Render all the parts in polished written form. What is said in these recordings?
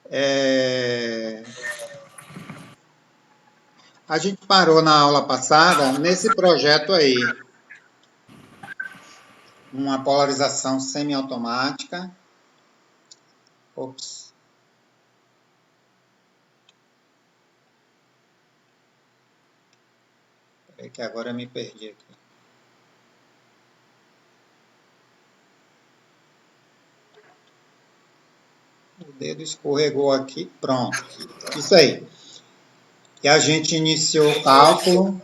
É, A gente parou na aula passada nesse projeto aí, uma polarização semiautomática. Ops. Peraí que agora eu me perdi aqui. O dedo escorregou aqui, pronto. Isso aí. E a gente iniciou o cálculo,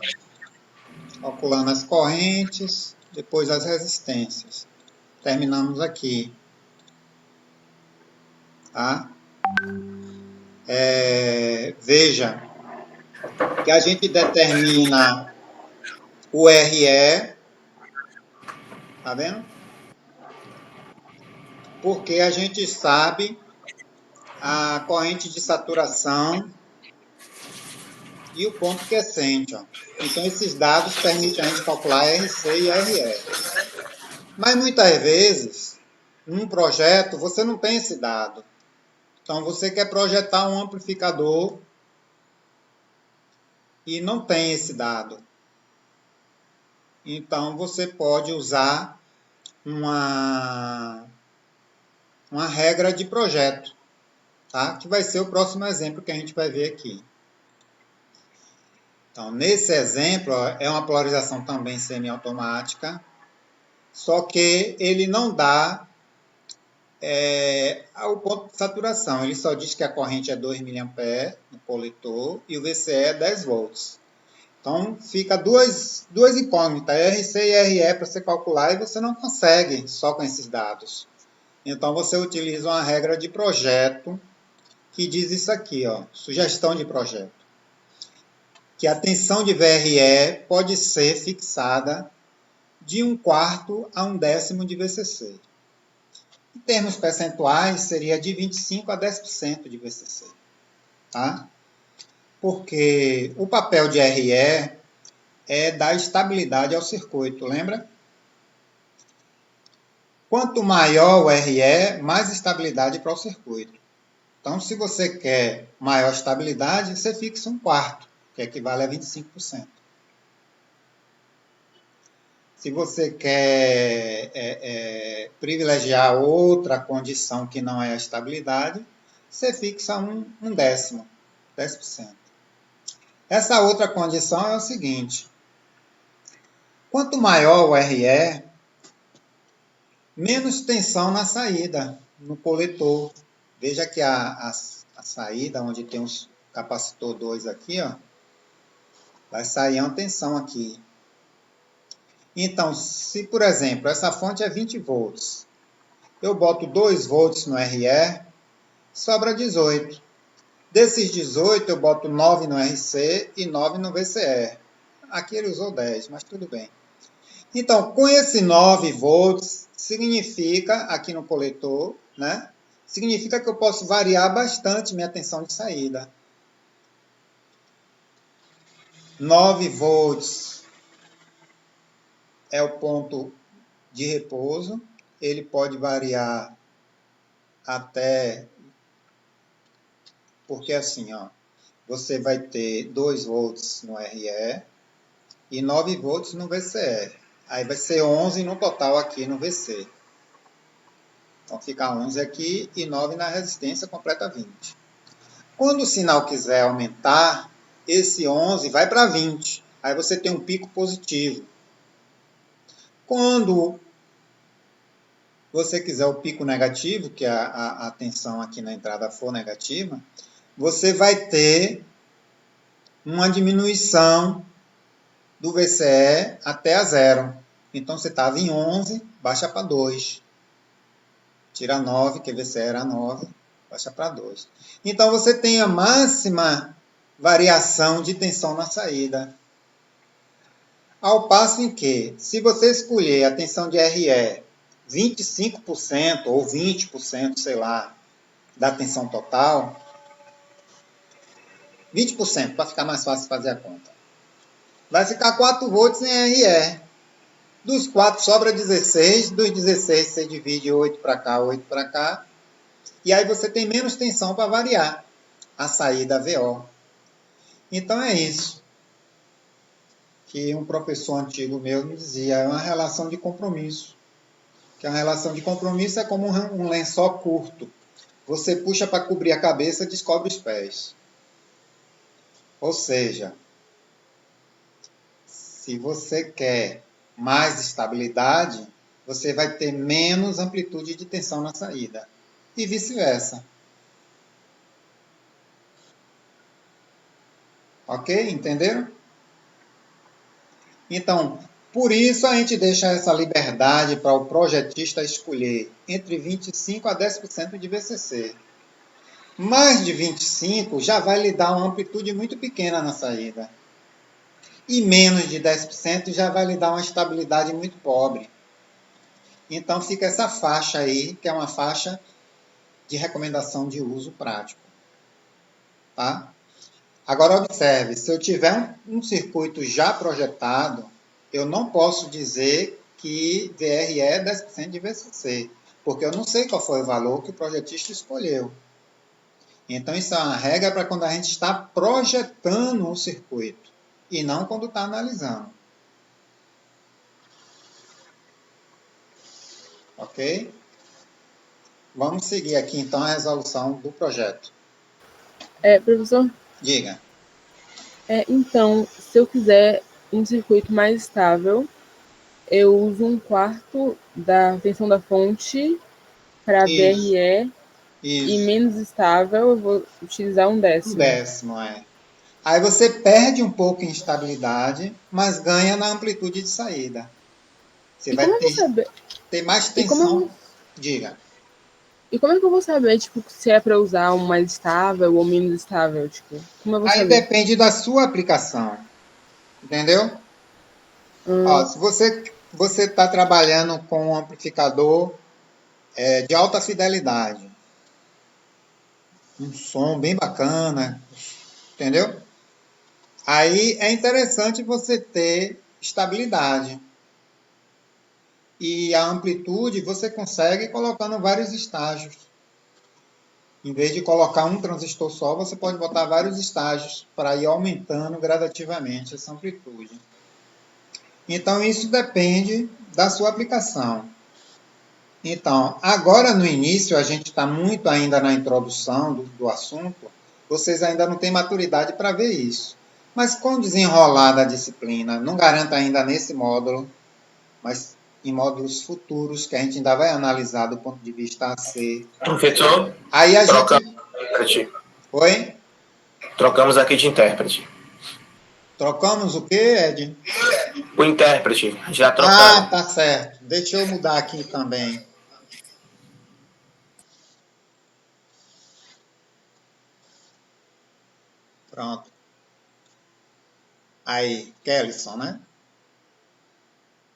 calculando as correntes, depois as resistências. Terminamos aqui. Tá? Veja que a gente determina o RE, tá vendo? Porque a gente sabe a corrente de saturação e o ponto quiescente. Ó. Então, esses dados permitem a gente calcular RC e RE. Mas, muitas vezes, num projeto, você não tem esse dado. Então, você quer projetar um amplificador e não tem esse dado. Então, você pode usar uma regra de projeto, tá? Que vai ser o próximo exemplo que a gente vai ver aqui. Então, nesse exemplo, ó, é uma polarização também semiautomática, só que ele não dá o ponto de saturação. Ele só diz que a corrente é 2 mA no coletor e o VCE é 10 volts. Então, fica duas incógnitas, RC e RE, para você calcular, e você não consegue só com esses dados. Então, você utiliza uma regra de projeto que diz isso aqui, ó, sugestão de projeto. Que a tensão de VRE pode ser fixada de 1/4 a 1/10 de VCC. Em termos percentuais, seria de 25% a 10% de VCC. Tá? Porque o papel de RE é dar estabilidade ao circuito, lembra? Quanto maior o RE, mais estabilidade para o circuito. Então, se você quer maior estabilidade, você fixa 1/4, que equivale a 25%. Se você quer privilegiar outra condição que não é a estabilidade, você fixa 1/10, 10%. Essa outra condição é o seguinte: quanto maior o RE, menos tensão na saída, no coletor. Veja que a saída, onde tem um capacitor 2 aqui, ó, vai sair uma tensão aqui. Então, se, por exemplo, essa fonte é 20 volts, eu boto 2 volts no RE, sobra 18. Desses 18, eu boto 9 no RC e 9 no VCE. Aqui ele usou 10, mas tudo bem. Então, com esse 9 volts, significa, aqui no coletor, né? Significa que eu posso variar bastante minha tensão de saída. 9 volts é o ponto de repouso. Ele pode variar até... Porque assim, ó, você vai ter 2 volts no RE e 9 volts no VCE. Aí vai ser 11 no total aqui no VC. Então fica 11 aqui e 9 na resistência, completa 20. Quando o sinal quiser aumentar, esse 11 vai para 20. Aí você tem um pico positivo. Quando você quiser o pico negativo, que a tensão aqui na entrada for negativa, você vai ter uma diminuição do VCE até a 0. Então, você estava em 11, baixa para 2. Tira 9, que VCE era 9, baixa para 2. Então, você tem a máxima variação de tensão na saída. Ao passo em que, se você escolher a tensão de RE 25% ou 20%, sei lá, da tensão total, 20%, para ficar mais fácil fazer a conta, vai ficar 4 volts em RE. Dos 4 sobra 16, dos 16 você divide 8 para cá, 8 para cá, E aí você tem menos tensão para variar a saída VO. Então é isso que um professor antigo meu me dizia, é uma relação de compromisso. Que a relação de compromisso é como um lençol curto. Você puxa para cobrir a cabeça e descobre os pés. Ou seja, se você quer mais estabilidade, você vai ter menos amplitude de tensão na saída. E vice-versa. Ok? Entenderam? Então, por isso a gente deixa essa liberdade para o projetista escolher entre 25% a 10% de VCC. Mais de 25% já vai lhe dar uma amplitude muito pequena na saída. E menos de 10% já vai lhe dar uma estabilidade muito pobre. Então fica essa faixa aí, que é uma faixa de recomendação de uso prático. Tá? Agora observe, se eu tiver um circuito já projetado, eu não posso dizer que VRE é 10% de VCC, porque eu não sei qual foi o valor que o projetista escolheu. Então isso é uma regra para quando a gente está projetando o circuito e não quando está analisando. Ok? Vamos seguir aqui então a resolução do projeto. Professor? Diga. Então, se eu quiser um circuito mais estável, eu uso 1/4 da tensão da fonte para Isso, VRE e isso. menos estável eu vou utilizar 1/10. 1/10, é. Aí você perde um pouco em estabilidade, mas ganha na amplitude de saída. Você E como vai eu vou saber? ter mais E como eu, tensão. Diga. e como é que eu vou saber, tipo, se é para usar um mais estável ou menos estável, tipo, como eu vou Aí saber? depende da sua aplicação. Entendeu? Ó, se você está trabalhando com um amplificador de alta fidelidade, um som bem bacana, entendeu? Aí é interessante você ter estabilidade. E a amplitude você consegue colocando vários estágios. Em vez de colocar um transistor só, você pode botar vários estágios para ir aumentando gradativamente essa amplitude. Então, isso depende da sua aplicação. Então, agora no início, a gente está muito ainda na introdução do assunto, vocês ainda não têm maturidade para ver isso. Mas com o desenrolar da disciplina, não garanto ainda nesse módulo, mas em módulos futuros, que a gente ainda vai analisar do ponto de vista AC. Professor, Aí a gente. intérprete. Oi? Trocamos aqui de intérprete. Trocamos o quê, Ed? O intérprete, já Ah, trocaram. tá certo. Deixa eu mudar aqui também. Pronto. Aí, Kellison, né?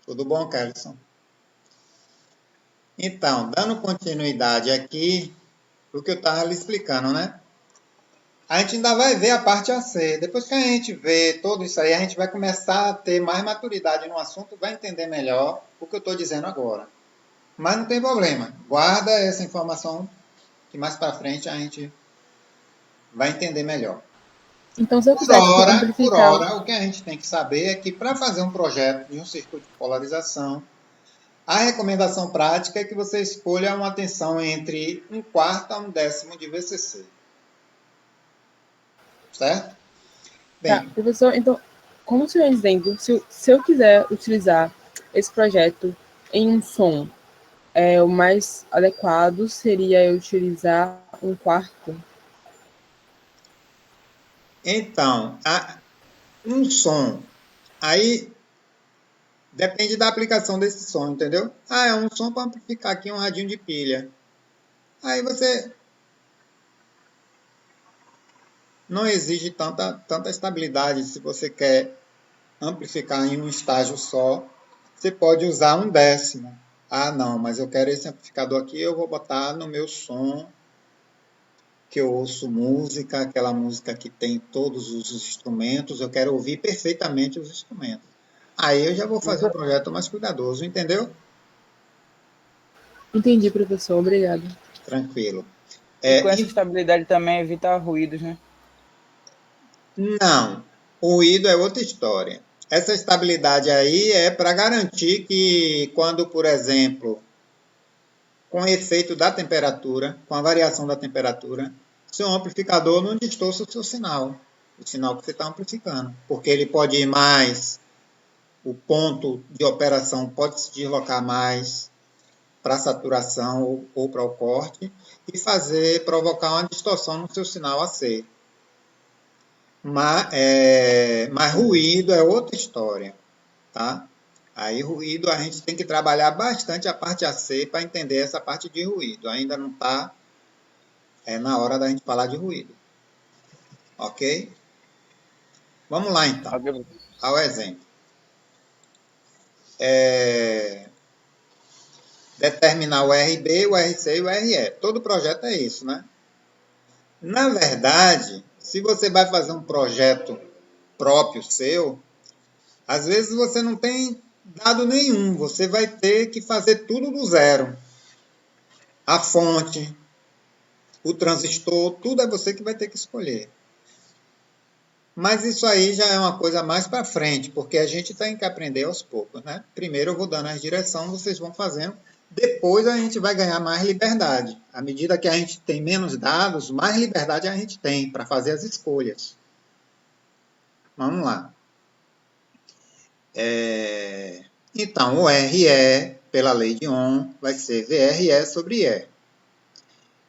Tudo bom, Kellison? Então, dando continuidade aqui, o que eu estava lhe explicando, né? A gente ainda vai ver a parte AC. Depois que a gente vê tudo isso aí, a gente vai começar a ter mais maturidade no assunto, vai entender melhor o que eu estou dizendo agora. Mas não tem problema. Guarda essa informação que mais para frente a gente vai entender melhor. Então, se eu quiser, tipo, Por amplificar. hora, o que a gente tem que saber é que para fazer um projeto de um circuito de polarização, a recomendação prática é que você escolha uma tensão entre 1/4 a 1/10 de VCC. Certo? Tá, Bem, professor, então, como o senhor é dizendo, se eu quiser utilizar esse projeto em um som, o mais adequado seria eu utilizar 1/4. então, um som, aí depende da aplicação desse som, entendeu? Ah, é um som para amplificar aqui um radinho de pilha. Aí você não exige tanta estabilidade. Se você quer amplificar em um estágio só, você pode usar 1/10. Ah, não, mas eu quero esse amplificador aqui, eu vou botar no meu som, que eu ouço música, aquela música que tem todos os instrumentos, eu quero ouvir perfeitamente os instrumentos. Aí eu já vou fazer um projeto mais cuidadoso, entendeu? Entendi, professor, obrigado. Tranquilo. E com essa estabilidade também evita ruídos, né? Não, o ruído é outra história. Essa estabilidade aí é para garantir que quando, por exemplo, com o efeito da temperatura, com a variação da temperatura, seu amplificador não distorça o seu sinal, o sinal que você está amplificando, porque ele pode ir mais, o ponto de operação pode se deslocar mais para a saturação ou para o corte e provocar uma distorção no seu sinal AC. Mas ruído é outra história, tá? Aí ruído a gente tem que trabalhar bastante a parte AC para entender essa parte de ruído. Ainda não está na hora da gente falar de ruído. Ok? Vamos lá então, ao exemplo. Determinar o RB, o RC e o RE. Todo projeto é isso, né? Na verdade, se você vai fazer um projeto próprio seu, às vezes você não tem dado nenhum, você vai ter que fazer tudo do zero. A fonte, o transistor, tudo é você que vai ter que escolher. Mas isso aí já é uma coisa mais para frente, porque a gente tem que aprender aos poucos, né? Primeiro eu vou dando as direções, vocês vão fazendo, depois a gente vai ganhar mais liberdade. À medida que a gente tem menos dados, mais liberdade a gente tem para fazer as escolhas. Vamos lá. Então, o RE, pela lei de Ohm, vai ser VRE sobre E.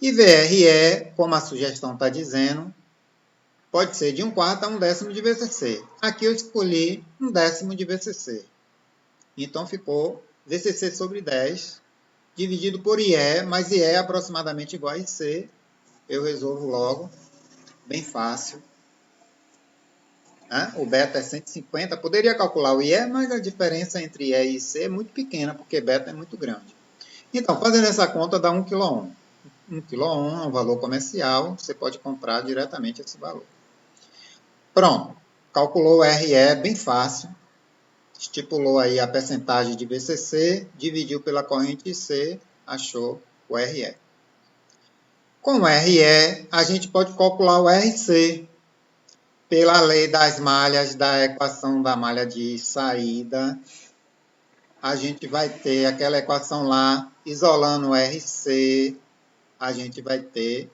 E VRE, como a sugestão está dizendo, pode ser de 1/4 a 1/10 de VCC. Aqui eu escolhi 1/10 de VCC. Então ficou VCC sobre 10, dividido por IE, mas IE é aproximadamente igual a IC. Eu resolvo logo, bem fácil. O beta é 150, poderia calcular o IE, mas a diferença entre IE e IC é muito pequena, porque beta é muito grande. Então, fazendo essa conta dá 1 kΩ. 1 kΩ é um valor comercial, você pode comprar diretamente esse valor. Pronto, calculou o RE, bem fácil. Estipulou aí a percentagem de VCC, dividiu pela corrente IC, achou o RE. Com o RE, a gente pode calcular o RC, pela lei das malhas, da equação da malha de saída. A gente vai ter aquela equação lá, isolando o RC, a gente vai ter...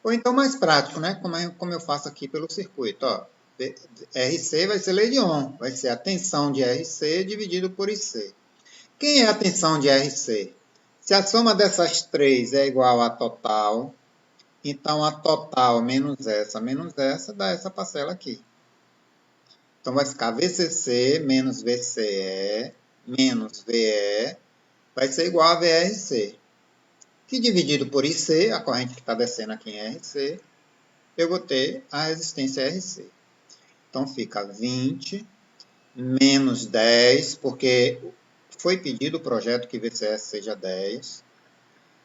Ou então mais prático, né? Como eu faço aqui pelo circuito, ó. RC vai ser lei de Ohm, vai ser a tensão de RC dividido por IC. Quem é a tensão de RC? Se a soma dessas três é igual a total, então a total menos essa dá essa parcela aqui. Então vai ficar VCC menos VCE menos VE vai ser igual a VRC. Que dividido por IC, a corrente que está descendo aqui em RC, eu vou ter a resistência RC. Então fica 20 menos 10, porque foi pedido o projeto que VCS seja 10,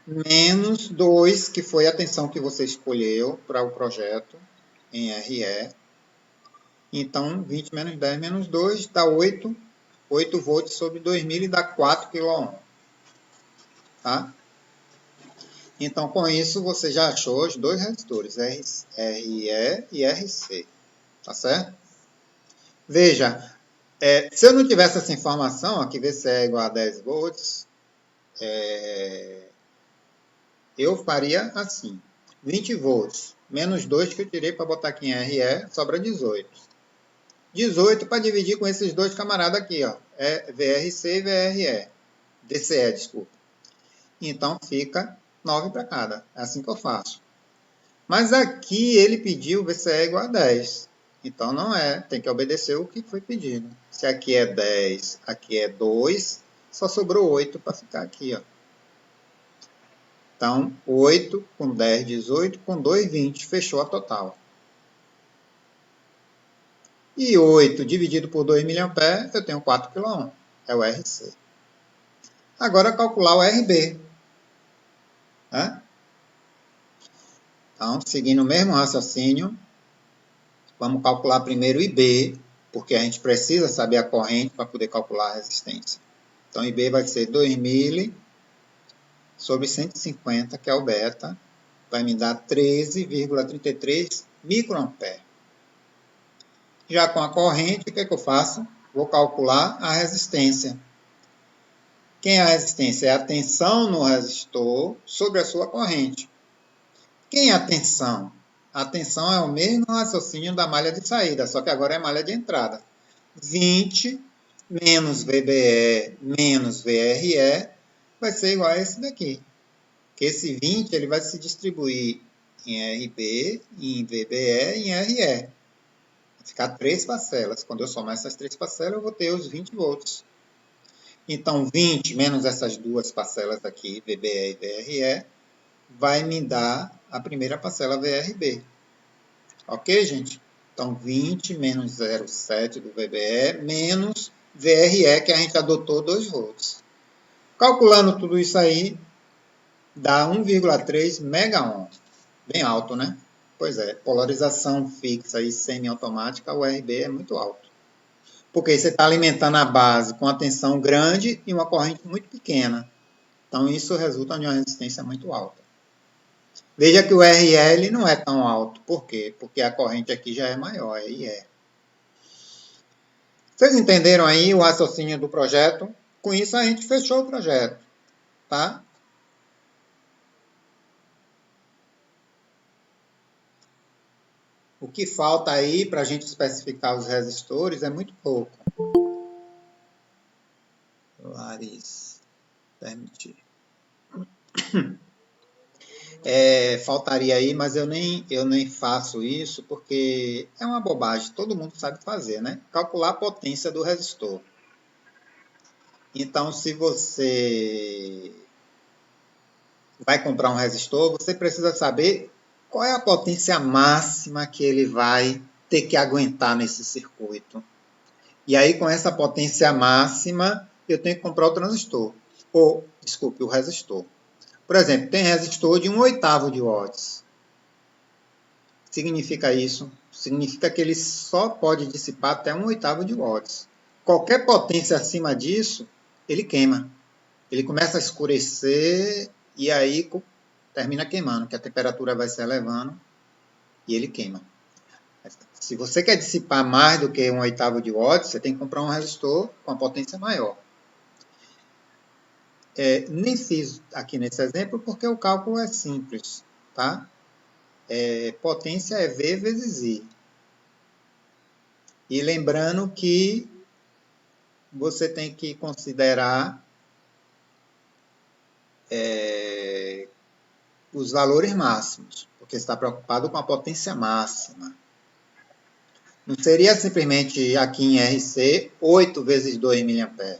menos 2, que foi a tensão que você escolheu para o projeto em RE. Então, 20 menos 10 menos 2 dá 8. 8 volts sobre 2000 e dá 4 kΩ. Tá? Então, com isso, você já achou os dois resistores, RE e RC. Tá certo? Veja, se eu não tivesse essa informação, aqui VC é igual a 10 volts, eu faria assim, 20 volts, menos 2 que eu tirei para botar aqui em RE, sobra 18. 18 para dividir com esses dois camaradas aqui, ó, VRC e VRE, DCE, desculpa. Então, fica 9 para cada, é assim que eu faço. Mas aqui ele pediu VCE igual a 10. Então não é, tem que obedecer o que foi pedido. Se aqui é 10, aqui é 2, só sobrou 8 para ficar aqui, ó. Então, 8 com 10, 18, com 2, 20, fechou a total. E 8 dividido por 2 mA, eu tenho 4 kΩ, é o RC. Agora, calcular o RB. Né? Então, seguindo o mesmo raciocínio, vamos calcular primeiro o IB, porque a gente precisa saber a corrente para poder calcular a resistência. Então, IB vai ser 2000 sobre 150, que é o beta, vai me dar 13,33 microampere. Já com a corrente, o que é que eu faço? Vou calcular a resistência. Quem é a resistência? É a tensão no resistor sobre a sua corrente. Quem é a tensão? A tensão é o mesmo raciocínio da malha de saída, só que agora é malha de entrada. 20 menos VBE menos VRE vai ser igual a esse daqui. Que esse 20 ele vai se distribuir em RB, em VBE e em RE. Vai ficar 3 parcelas. Quando eu somar essas 3 parcelas, eu vou ter os 20 volts. Então, 20 menos essas duas parcelas aqui, VBE e VRE, vai me dar a primeira parcela VRB. Ok, gente? Então, 20 menos 0,7 do VBE menos VRE, que a gente adotou 2 volts. Calculando tudo isso aí, dá 1,3 megaohm. Bem alto, né? Pois é, polarização fixa e semiautomática, o RB é muito alto. Porque você está alimentando a base com a tensão grande e uma corrente muito pequena. Então, isso resulta em uma resistência muito alta. Veja que o RL não é tão alto. Por quê? Porque a corrente aqui já é maior, RE. Vocês entenderam aí o raciocínio do projeto? Com isso, a gente fechou o projeto. Tá? O que falta aí para a gente especificar os resistores é muito pouco. Larissa, permitir. Faltaria aí, mas eu nem faço isso porque é uma bobagem, todo mundo sabe fazer, né? Calcular a potência do resistor. Então, se você vai comprar um resistor, você precisa saber qual é a potência máxima que ele vai ter que aguentar nesse circuito. E aí, com essa potência máxima, eu tenho que comprar o transistor. O resistor. Por exemplo, tem resistor de 1/8 de watts. Significa isso? Significa que ele só pode dissipar até 1/8 de watts. Qualquer potência acima disso, ele queima. Ele começa a escurecer e aí termina queimando, que a temperatura vai se elevando e ele queima. Se você quer dissipar mais do que 1/8 de watts, você tem que comprar um resistor com a potência maior. Nem fiz aqui nesse exemplo porque o cálculo é simples, tá? Potência é V vezes I. E lembrando que você tem que considerar os valores máximos, porque você está preocupado com a potência máxima. Não seria simplesmente aqui em RC 8 vezes 2 mA.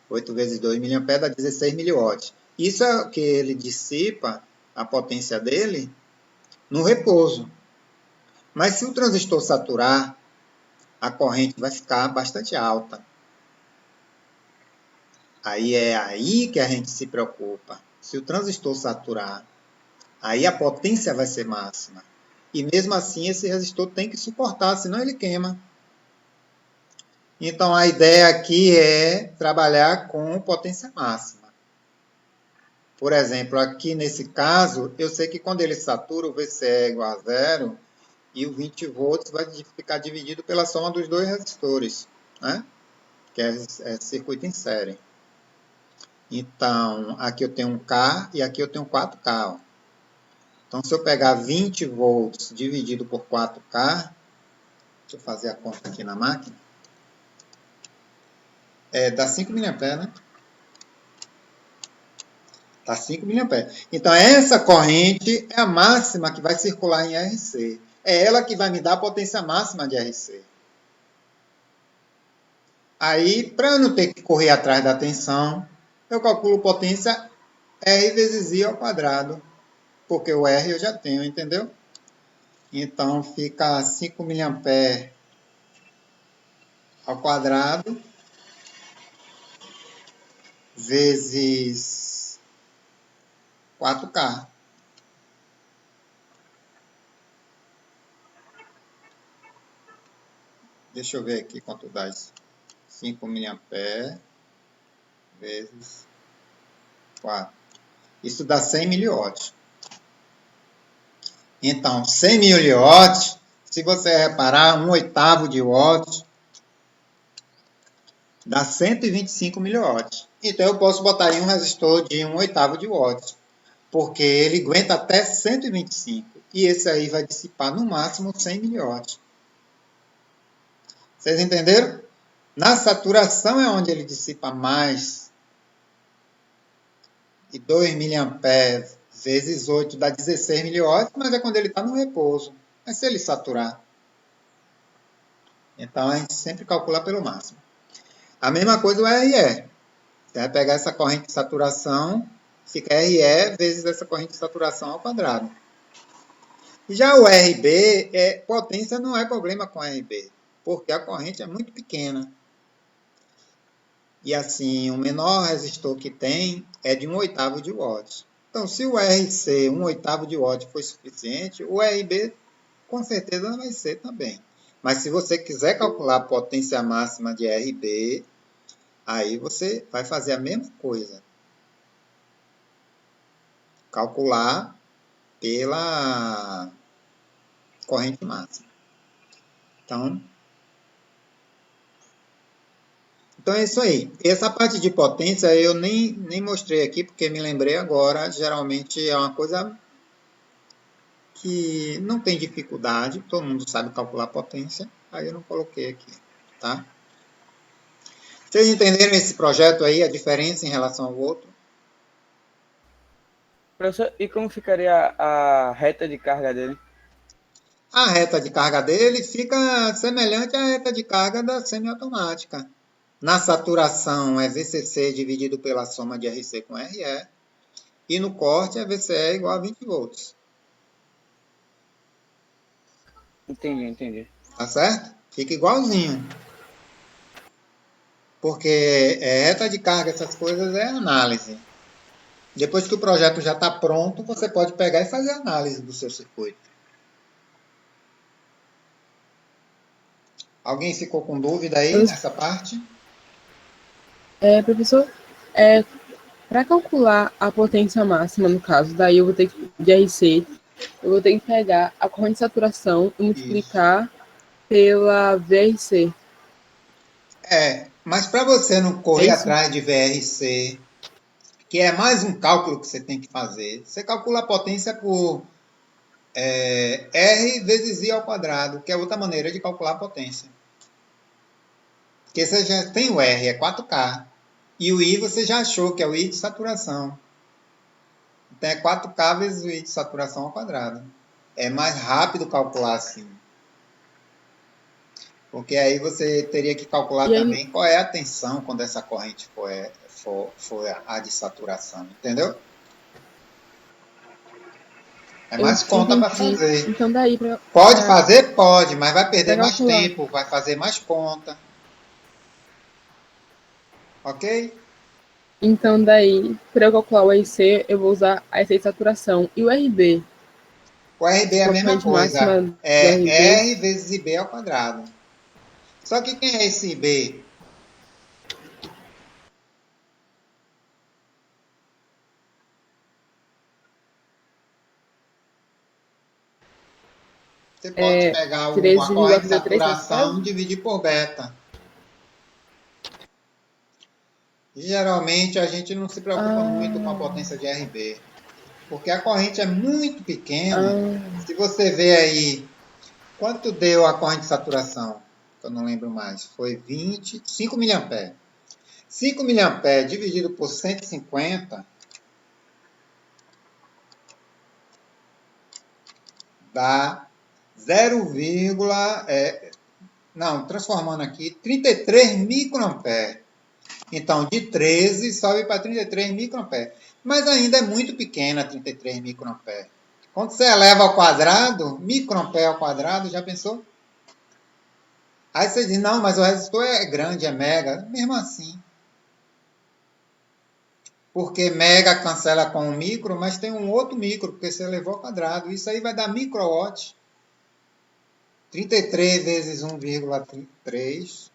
8 vezes 2 mA dá 16 mW. Isso é o que ele dissipa, a potência dele, no repouso. Mas se o transistor saturar, a corrente vai ficar bastante alta. Aí é aí que a gente se preocupa. Se o transistor saturar, aí a potência vai ser máxima. E mesmo assim esse resistor tem que suportar, senão ele queima. Então a ideia aqui é trabalhar com potência máxima. Por exemplo, aqui nesse caso, eu sei que quando ele satura, o VCE é igual a 0 e o 20 volts vai ficar dividido pela soma dos dois resistores, né? Que é circuito em série. Então, aqui eu tenho um K e aqui eu tenho 4K. Ó. Então, se eu pegar 20 volts dividido por 4K, deixa eu fazer a conta aqui na máquina, dá 5 mA, né? Dá 5 mA. Então, essa corrente é a máxima que vai circular em RC. É ela que vai me dar a potência máxima de RC. Aí, para eu não ter que correr atrás da tensão, eu calculo potência R vezes I ao quadrado. Porque o R eu já tenho, entendeu? Então, fica 5 mA ao quadrado vezes 4K. Deixa eu ver aqui quanto dá isso. 5 mA vezes 4. Isso dá 100 mW. Então, 100 miliwatts, se você reparar, 1/8 de watt dá 125 miliwatts. Então, eu posso botar aí um resistor de 1/8 de watt, porque ele aguenta até 125. E esse aí vai dissipar no máximo 100 miliwatts. Vocês entenderam? Na saturação é onde ele dissipa mais. E 2 mA vezes 8 dá 16 miliwatts, mas é quando ele está no repouso. Mas se ele saturar. Então, a gente sempre calcula pelo máximo. A mesma coisa o RE. Você vai pegar essa corrente de saturação, fica RE vezes essa corrente de saturação ao quadrado. Já o RB, potência não é problema com RB, porque a corrente é muito pequena. E assim, o menor resistor que tem é de 1/8 de watt. Então, se o RC 1/8 de watt foi suficiente, o RB com certeza vai ser também. Mas se você quiser calcular a potência máxima de RB, aí você vai fazer a mesma coisa. Calcular pela corrente máxima. Então é isso aí. Essa parte de potência eu nem mostrei aqui, porque me lembrei agora. Geralmente é uma coisa que não tem dificuldade. Todo mundo sabe calcular potência. Aí eu não coloquei aqui, tá? Vocês entenderam esse projeto aí, a diferença em relação ao outro? Professor, e como ficaria a reta de carga dele? A reta de carga dele fica semelhante à reta de carga da semiautomática. Na saturação é VCC dividido pela soma de RC com RE. E no corte é VCE igual a 20 volts. Entendi. Tá certo? Fica igualzinho. Porque reta de carga, essas coisas é análise. Depois que o projeto já está pronto, você pode pegar e fazer análise do seu circuito. Alguém ficou com dúvida aí nessa parte? Professor, para calcular a potência máxima, no caso, daí eu vou ter que, de RC, eu vou ter que pegar a corrente de saturação e multiplicar pela VRC. Mas para você não correr atrás de VRC, que é mais um cálculo que você tem que fazer, você calcula a potência por R vezes I ao quadrado, que é outra maneira de calcular a potência. Porque você já tem o R, é 4K. E o I você já achou, que é o I de saturação. Então é 4K vezes o I de saturação ao quadrado. É mais rápido calcular assim. Porque aí você teria que calcular também qual é a tensão quando essa corrente for a de saturação. Entendeu? É mais conta para fazer. Então daí pode fazer? Pode, mas vai perder mais tempo, vai fazer mais conta. Ok? Então daí, para eu calcular o RC, eu vou usar a RC de saturação. E o RB? O RB é a mesma coisa. É R vezes IB ao quadrado. Só que quem é esse IB? Você pode pegar a corrente de saturação e dividir por beta. E, geralmente a gente não se preocupa muito com a potência de RB. Porque a corrente é muito pequena. Se você ver aí, quanto deu a corrente de saturação? Eu não lembro mais. Foi 5 mA. 5 mA dividido por 150 dá 0, transformando aqui, 33 microampere. Então, de 13 sobe para 33 microampere. Mas ainda é muito pequena 33 microampere. Quando você eleva ao quadrado, microampere ao quadrado, já pensou? Aí você diz, não, mas o resistor é grande, é mega. Mesmo assim. Porque mega cancela com um micro, mas tem um outro micro, porque você elevou ao quadrado. Isso aí vai dar microwatt. 33 vezes 1,3.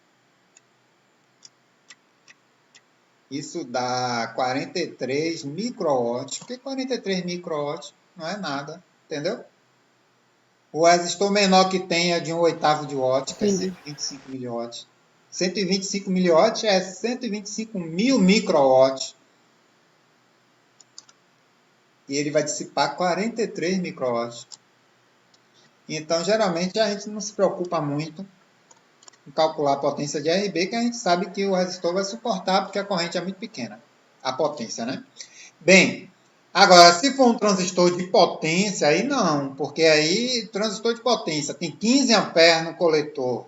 Isso dá 43 microwatts. Por que 43 microwatts? Não é nada, entendeu? O resistor menor que tem é de 1/8 de watt, que é Entendi. 125 miliwatts. 125 miliwatts é 125 mil microwatts. E ele vai dissipar 43 microwatts. Então, geralmente, a gente não se preocupa muito em calcular a potência de RB, que a gente sabe que o resistor vai suportar, porque a corrente é muito pequena. A potência, né? Bem, agora, se for um transistor de potência, aí não, porque aí, transistor de potência, tem 15 amperes no coletor.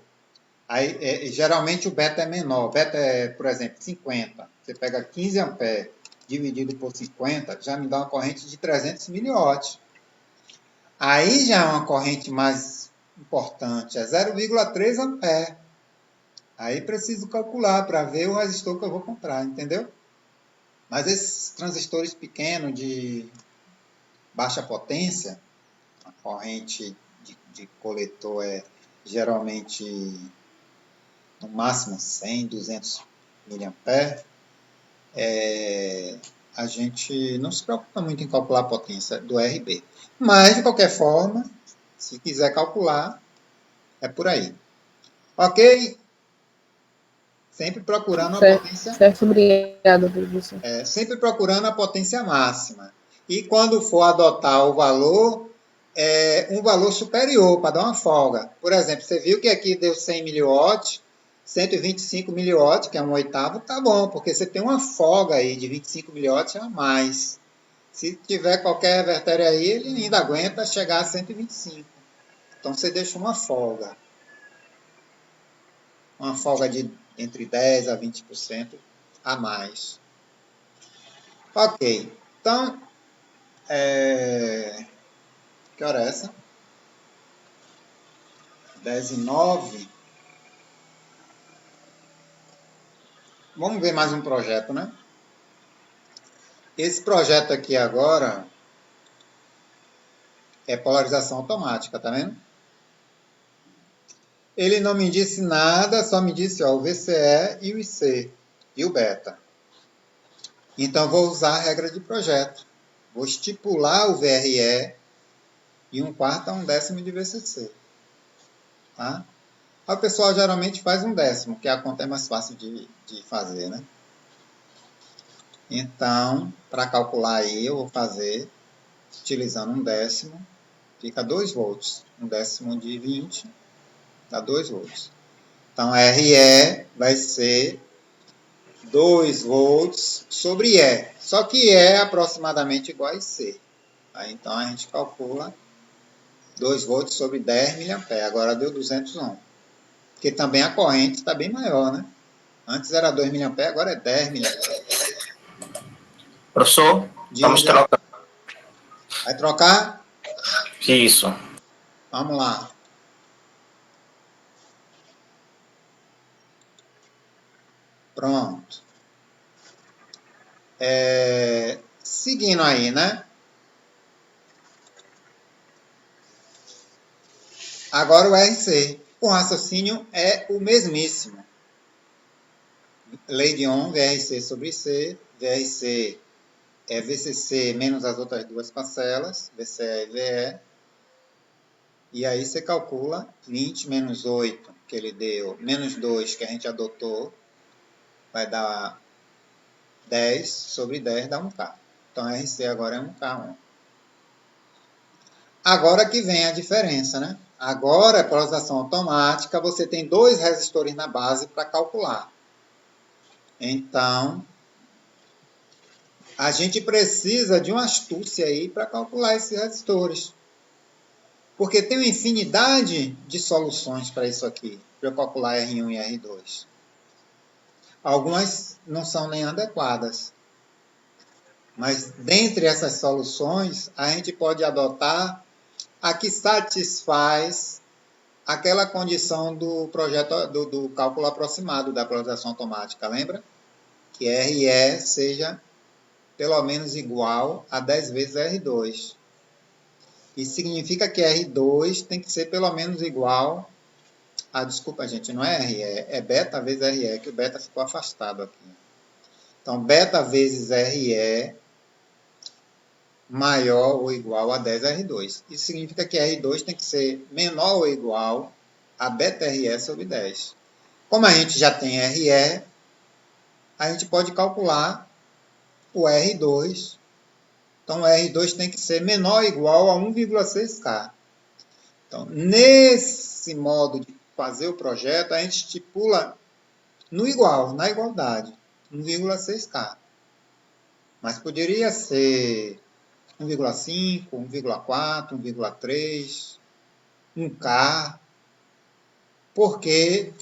Aí, geralmente, o beta é menor. O beta é, por exemplo, 50. Você pega 15 amperes dividido por 50, já me dá uma corrente de 300 miliwatts. Aí já é uma corrente mais importante, é 0,3 ampere. Aí preciso calcular para ver o resistor que eu vou comprar, entendeu? Mas esses transistores pequenos de baixa potência, a corrente de coletor é geralmente no máximo 100, 200 miliamperes, a gente não se preocupa muito em calcular a potência do RB. Mas, de qualquer forma, se quiser calcular, é por aí. Ok? Sempre procurando a potência. Certo, obrigada, professor. Sempre procurando a potência máxima. E quando for adotar o valor, um valor superior, para dar uma folga. Por exemplo, você viu que aqui deu 100 miliwatts, 125 miliwatts, que é 1/8, tá bom, porque você tem uma folga aí de 25 miliwatts a mais. Se tiver qualquer revertério aí, ele ainda aguenta chegar a 125. Então, você deixa uma folga. Uma folga de entre 10% a 20% a mais. Ok. Então, que hora é essa? 10h09. Vamos ver mais um projeto, né? Esse projeto aqui agora é polarização automática, tá vendo? Ele não me disse nada, só me disse o VCE e o IC e o beta. Então, vou usar a regra de projeto. Vou estipular o VRE e 1/4 a 1/10 de VCC. Tá? Aí o pessoal geralmente faz 1/10, que a conta é mais fácil de fazer, né? Então, para calcular aí, eu vou fazer utilizando 1/10, fica 2 volts. 1/10 de 20 dá 2 volts. Então, RE vai ser 2 volts sobre E. Só que E é aproximadamente igual a IC. Aí, então, a gente calcula 2 volts sobre 10 miliamperes. Agora deu 200 ohms. Porque também a corrente está bem maior, né? Antes era 2 miliamperes, agora é 10 miliamperes. Professor, vamos Diga. trocar. Vai trocar? Isso. Vamos lá. Pronto. Seguindo aí, né? Agora o RC. O raciocínio é o mesmíssimo. Lei de Ohm, VRC sobre C. VRC é VCC menos as outras duas parcelas, VCE e VE. E aí você calcula 20 menos 8, que ele deu, menos 2, que a gente adotou, vai dar 10 sobre 10 dá 1K. Então, RC agora é 1K. Agora que vem a diferença, né? Agora, a polarização automática, você tem 2 resistores na base para calcular. Então, a gente precisa de uma astúcia aí para calcular esses resistores. Porque tem uma infinidade de soluções para isso aqui, para eu calcular R1 e R2. Algumas não são nem adequadas. Mas, dentre essas soluções, a gente pode adotar a que satisfaz aquela condição do projeto do cálculo aproximado da polarização automática, lembra? Que RE seja pelo menos igual a 10 vezes R2. Isso significa que R2 tem que ser pelo menos igual a, desculpa gente, não é RE, é beta vezes RE, que o beta ficou afastado aqui. Então, beta vezes RE maior ou igual a 10R2. Isso significa que R2 tem que ser menor ou igual a βRE sobre 10. Como a gente já tem RE, a gente pode calcular o R2. Então, o R2 tem que ser menor ou igual a 1,6K. Então, nesse modo de fazer o projeto, a gente estipula no igual, na igualdade, 1,6K. Mas poderia ser 1,5, 1,4, 1,3, 1K, porque,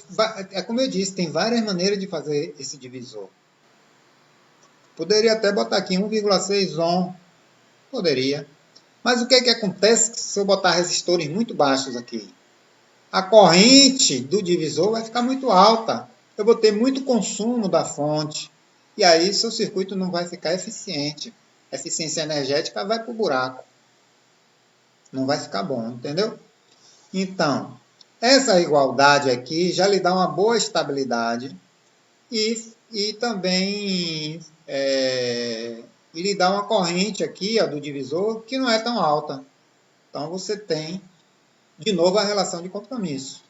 é como eu disse, tem várias maneiras de fazer esse divisor. Poderia até botar aqui 1,6 ohm, poderia. Mas o que acontece se eu botar resistores muito baixos aqui? A corrente do divisor vai ficar muito alta. Eu vou ter muito consumo da fonte. E aí seu circuito não vai ficar eficiente. A eficiência energética vai para o buraco. Não vai ficar bom, entendeu? Então, essa igualdade aqui já lhe dá uma boa estabilidade e também lhe dá uma corrente aqui ó, do divisor que não é tão alta. Então, você tem, de novo, a relação de compromisso.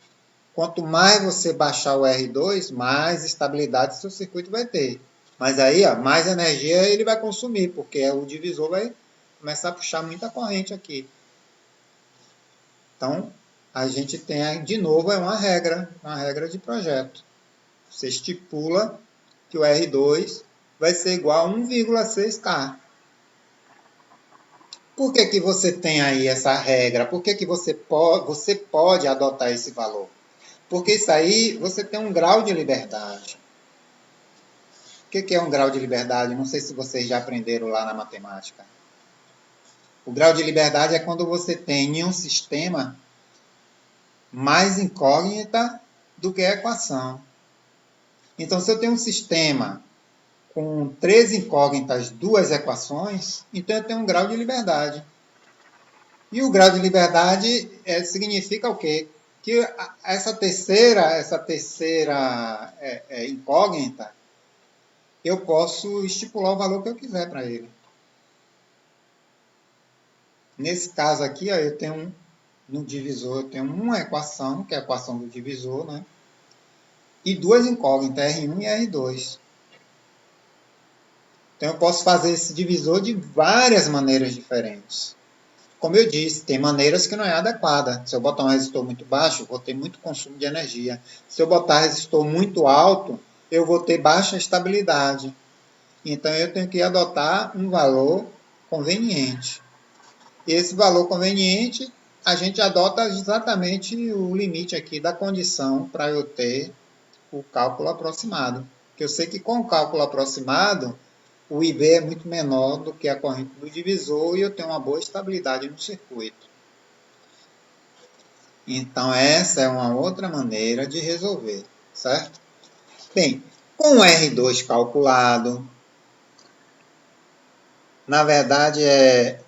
Quanto mais você baixar o R2, mais estabilidade seu circuito vai ter. Mas aí, ó, mais energia ele vai consumir, porque o divisor vai começar a puxar muita corrente aqui. Então, a gente tem, de novo, uma regra de projeto. Você estipula que o R2 vai ser igual a 1,6K. Por que você tem aí essa regra? Por que você pode adotar esse valor? Porque isso aí você tem um grau de liberdade. O que é um grau de liberdade? Não sei se vocês já aprenderam lá na matemática. O grau de liberdade é quando você tem em um sistema mais incógnita do que a equação. Então, se eu tenho um sistema com 3 incógnitas, 2 equações, então eu tenho um grau de liberdade. E o grau de liberdade significa o quê? Que essa terceira incógnita, eu posso estipular o valor que eu quiser para ele. Nesse caso aqui, ó, eu tenho no divisor, eu tenho uma equação, que é a equação do divisor, né? E 2 incógnitas, R1 e R2. Então, eu posso fazer esse divisor de várias maneiras diferentes. Como eu disse, tem maneiras que não é adequada. Se eu botar um resistor muito baixo, eu vou ter muito consumo de energia. Se eu botar resistor muito alto, eu vou ter baixa estabilidade. Então, eu tenho que adotar um valor conveniente. Esse valor conveniente, a gente adota exatamente o limite aqui da condição para eu ter o cálculo aproximado. Porque eu sei que com o cálculo aproximado, o IB é muito menor do que a corrente do divisor e eu tenho uma boa estabilidade no circuito. Então, essa é uma outra maneira de resolver, certo? Bem, com o R2 calculado, na verdade é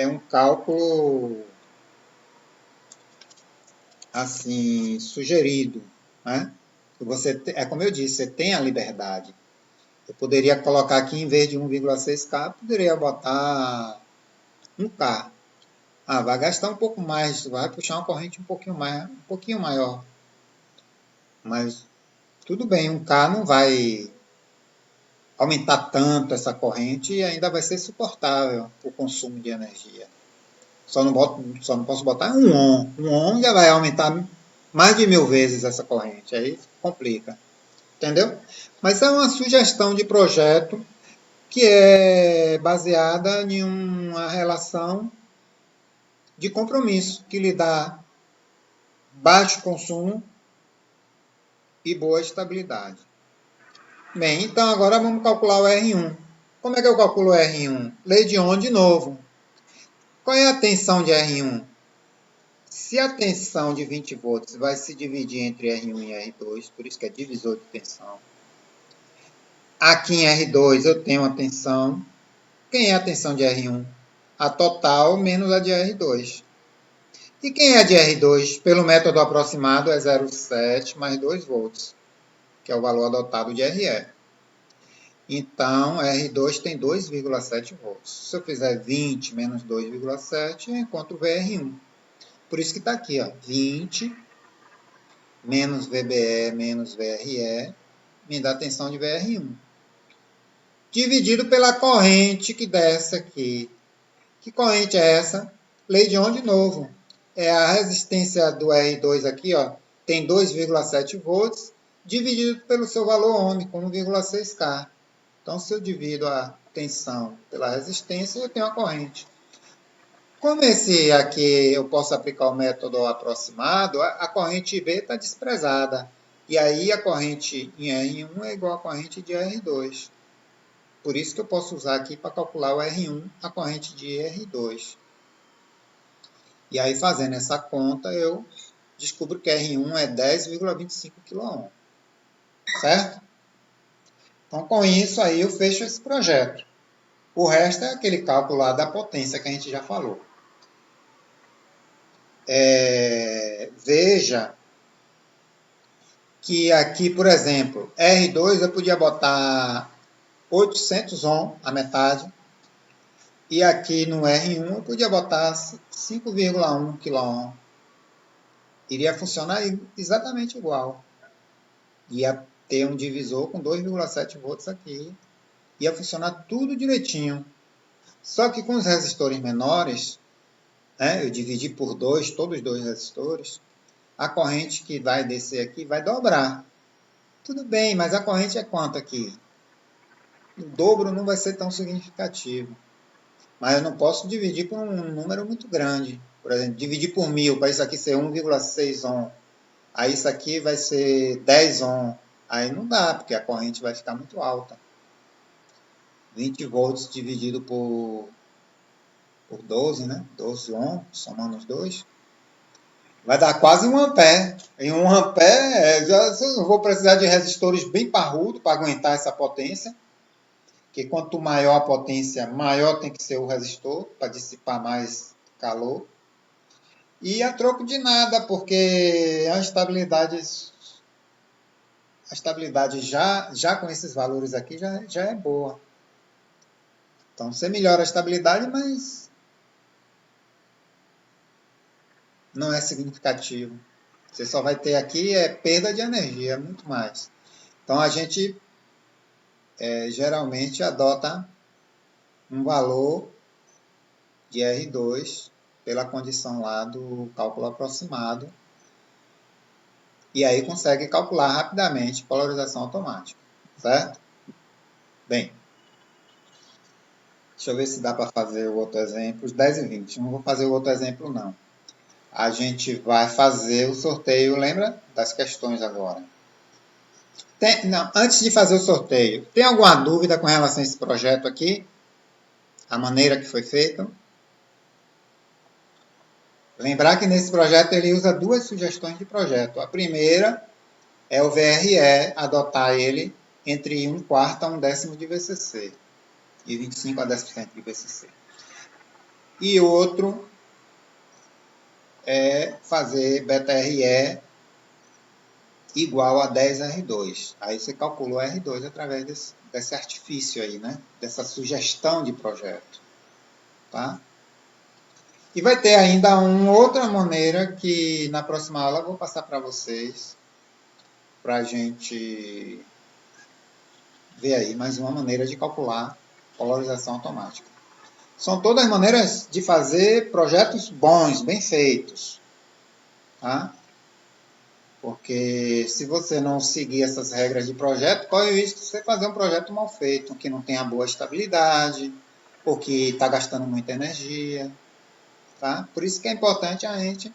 um cálculo assim, sugerido, né? É como eu disse, você tem a liberdade. Eu poderia colocar aqui, em vez de 1,6K, poderia botar 1K. Ah, vai gastar um pouco mais, vai puxar uma corrente um pouquinho maior. Mas tudo bem, 1K não vai aumentar tanto essa corrente e ainda vai ser suportável o consumo de energia. Só não posso botar 1 ohm. 1 ohm já vai aumentar mais de 1000 vezes essa corrente. Aí complica. Entendeu? Mas é uma sugestão de projeto que é baseada em uma relação de compromisso que lhe dá baixo consumo e boa estabilidade. Bem, então agora vamos calcular o R1. Como é que eu calculo o R1? Lei de Ohm de novo. Qual é a tensão de R1? Se a tensão de 20 volts vai se dividir entre R1 e R2, por isso que é divisor de tensão. Aqui em R2 eu tenho a tensão. Quem é a tensão de R1? A total menos a de R2. E quem é a de R2? Pelo método aproximado é 0,7 mais 2 volts, que é o valor adotado de RE. Então, R2 tem 2,7 volts. Se eu fizer 20 menos 2,7, eu encontro o VR1. Por isso que está aqui, ó, 20 menos VBE menos VRE me dá tensão de VR1. Dividido pela corrente que desce aqui. Que corrente é essa? Lei de Ohm de novo. É a resistência do R2 aqui, ó, tem 2,7 volts, dividido pelo seu valor ohmico, 1,6K. Então, se eu divido a tensão pela resistência, eu tenho a corrente. Como esse aqui eu posso aplicar o método aproximado, a corrente B está desprezada. E aí a corrente em R1 é igual à corrente de R2. Por isso que eu posso usar aqui para calcular o R1, a corrente de R2. E aí, fazendo essa conta, eu descubro que R1 é 10,25 kΩ. Certo? Então, com isso aí, eu fecho esse projeto. O resto é aquele cálculo lá da potência que a gente já falou. Veja que aqui, por exemplo, R2 eu podia botar 800 ohm, a metade. E aqui no R1 eu podia botar 5,1 kΩ. Iria funcionar exatamente igual. Ia ter um divisor com 2,7 volts aqui. Ia funcionar tudo direitinho. Só que com os resistores menores, né, eu dividi por 2, todos os dois resistores, a corrente que vai descer aqui vai dobrar. Tudo bem, mas a corrente é quanto aqui? O dobro não vai ser tão significativo. Mas eu não posso dividir por um número muito grande. Por exemplo, dividir por 1000, para isso aqui ser 1,6 ohm. Aí isso aqui vai ser 10 ohm. Aí não dá, porque a corrente vai ficar muito alta. 20 volts dividido por 12, né? 12 ohm, somando os dois. Vai dar quase 1 ampere. Em 1 ampere, eu vou precisar de resistores bem parrudos para aguentar essa potência. Porque quanto maior a potência, maior tem que ser o resistor, para dissipar mais calor. E a troco de nada, porque a estabilidade já com esses valores aqui já é boa. Então você melhora a estabilidade, mas não é significativo. Você só vai ter aqui perda de energia, muito mais. Então a gente geralmente adota um valor de R2 pela condição lá do cálculo aproximado. E aí consegue calcular rapidamente polarização automática, certo? Bem, deixa eu ver se dá para fazer o outro exemplo, os 10 e 20. Não vou fazer o outro exemplo, não. A gente vai fazer o sorteio, lembra? Das questões agora. Não, antes de fazer o sorteio, tem alguma dúvida com relação a esse projeto aqui? A maneira que foi feito? Lembrar que nesse projeto ele usa duas sugestões de projeto. A primeira é o VRE, adotar ele entre 1/4 a 1/10 de VCC e 25 a 10% de VCC. E outro é fazer beta-RE igual a 10R2. Aí você calculou R2 através desse artifício aí, né? Dessa sugestão de projeto. Tá? E vai ter ainda uma outra maneira que na próxima aula eu vou passar para vocês, para a gente ver aí mais uma maneira de calcular polarização automática. São todas maneiras de fazer projetos bons, bem feitos. Tá? Porque se você não seguir essas regras de projeto, corre o risco de você fazer um projeto mal feito, que não tenha boa estabilidade, ou que está gastando muita energia. Tá? Por isso que é importante a gente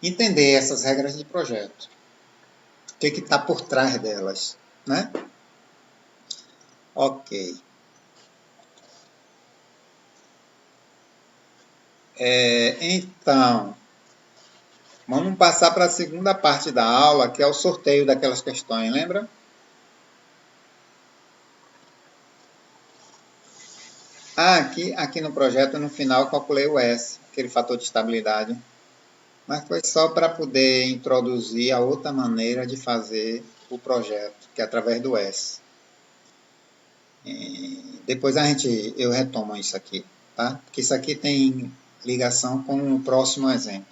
entender essas regras de projeto. O que está por trás delas. Né? Ok. Então, vamos passar para a segunda parte da aula, que é o sorteio daquelas questões, lembra? Aqui no projeto, no final, eu calculei o S, aquele fator de estabilidade. Mas foi só para poder introduzir a outra maneira de fazer o projeto, que é através do S. Depois eu retomo isso aqui, tá? Porque isso aqui tem ligação com o próximo exemplo.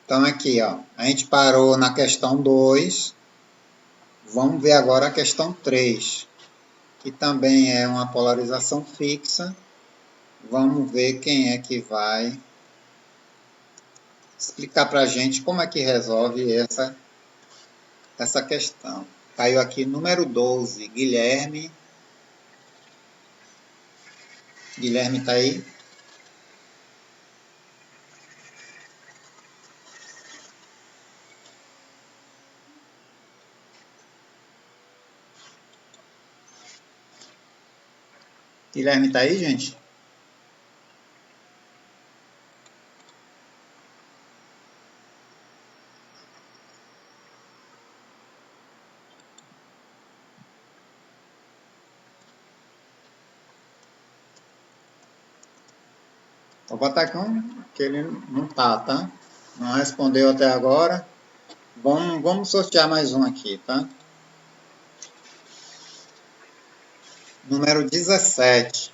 Então aqui, ó, a gente parou na questão 2, vamos ver agora a questão 3, que também é uma polarização fixa. Vamos ver quem é que vai explicar para a gente como é que resolve essa questão. Caiu aqui número 12, Guilherme. Guilherme está aí? Guilherme está aí, gente? Vou botar aqui que ele não tá? Não respondeu até agora. Vamos sortear mais um aqui, tá? Número 17.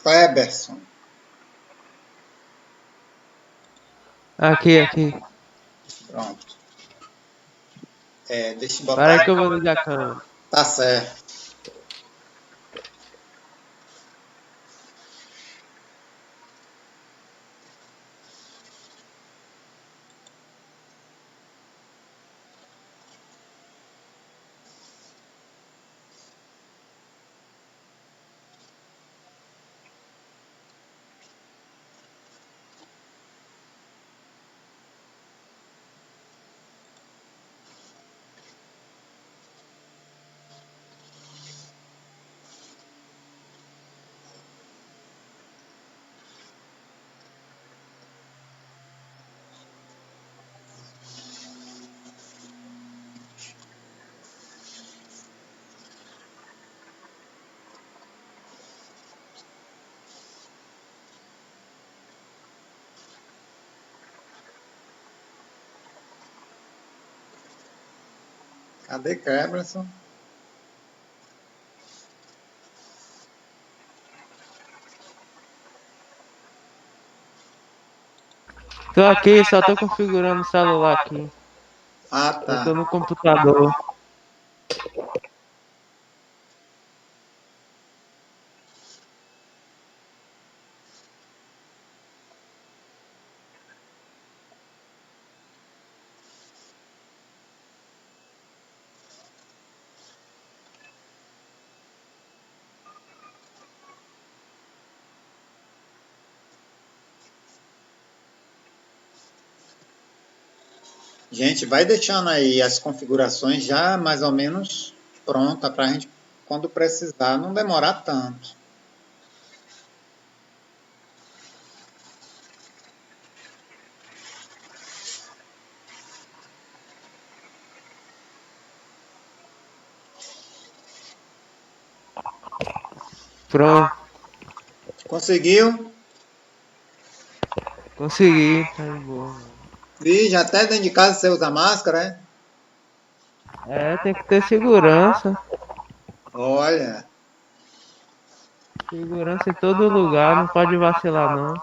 Kleberson. Aqui. Pronto. Deixa eu Para aí botar. que eu vou ligar a câmera. Tá certo. Cadê Kleberson? Tô aqui, só tô configurando o celular aqui. Ah, Eu tô tá. no computador. Gente, vai deixando aí as configurações já mais ou menos pronta para a gente, quando precisar, não demorar tanto. Pronto, Conseguiu? consegui, tá de boa. Vi, já até dentro de casa você usa máscara, é? Tem que ter segurança. Olha, Segurança em todo lugar, não pode vacilar não.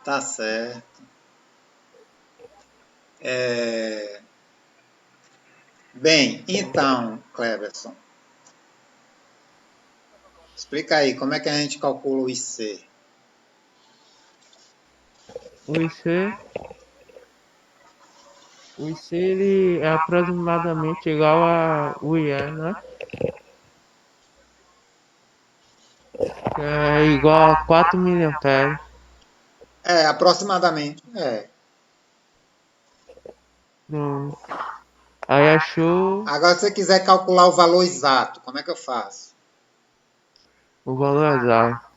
tá certo. Bem, então, Cleverson, explica aí como é que a gente calcula o IC. O IC ele é aproximadamente igual a o IE, né? É igual a 4 miliamperes. Aproximadamente. Hum. Aí achou Agora, se você quiser calcular o valor exato, como é que eu faço? o valor exato.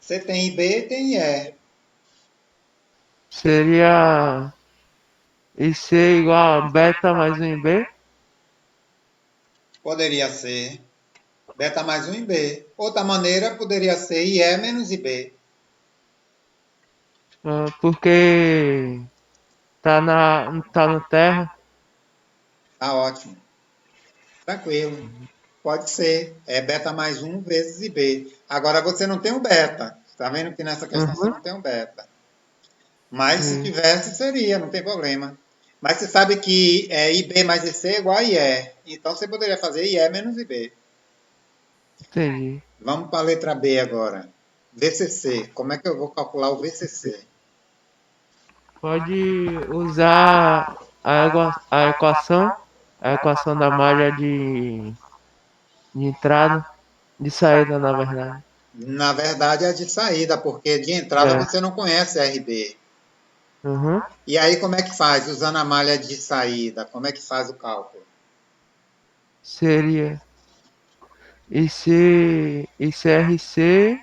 Você tem IB e tem IE. Seria IC igual a beta mais 1B? Poderia ser beta mais 1 IB. Outra maneira poderia ser IE menos IB. Porque tá na Terra. Tá ótimo. Tranquilo. Pode ser. É beta mais 1 vezes IB. Agora você não tem um beta. Tá vendo que nessa questão você Uhum. não tem um beta. Mas se Sim, tivesse, seria, não tem problema. Mas você sabe que IB mais IC é igual a IE. Então você poderia fazer IE menos IB. entendi. Vamos para a letra B agora. VCC. Como é que eu vou calcular o VCC? Pode usar a equação da malha de entrada, de saída, na verdade. Na verdade, é de saída, porque de entrada É. você não conhece RB. Uhum. E aí, como é que faz? Usando a malha de saída, como é que faz o cálculo? Seria ICRC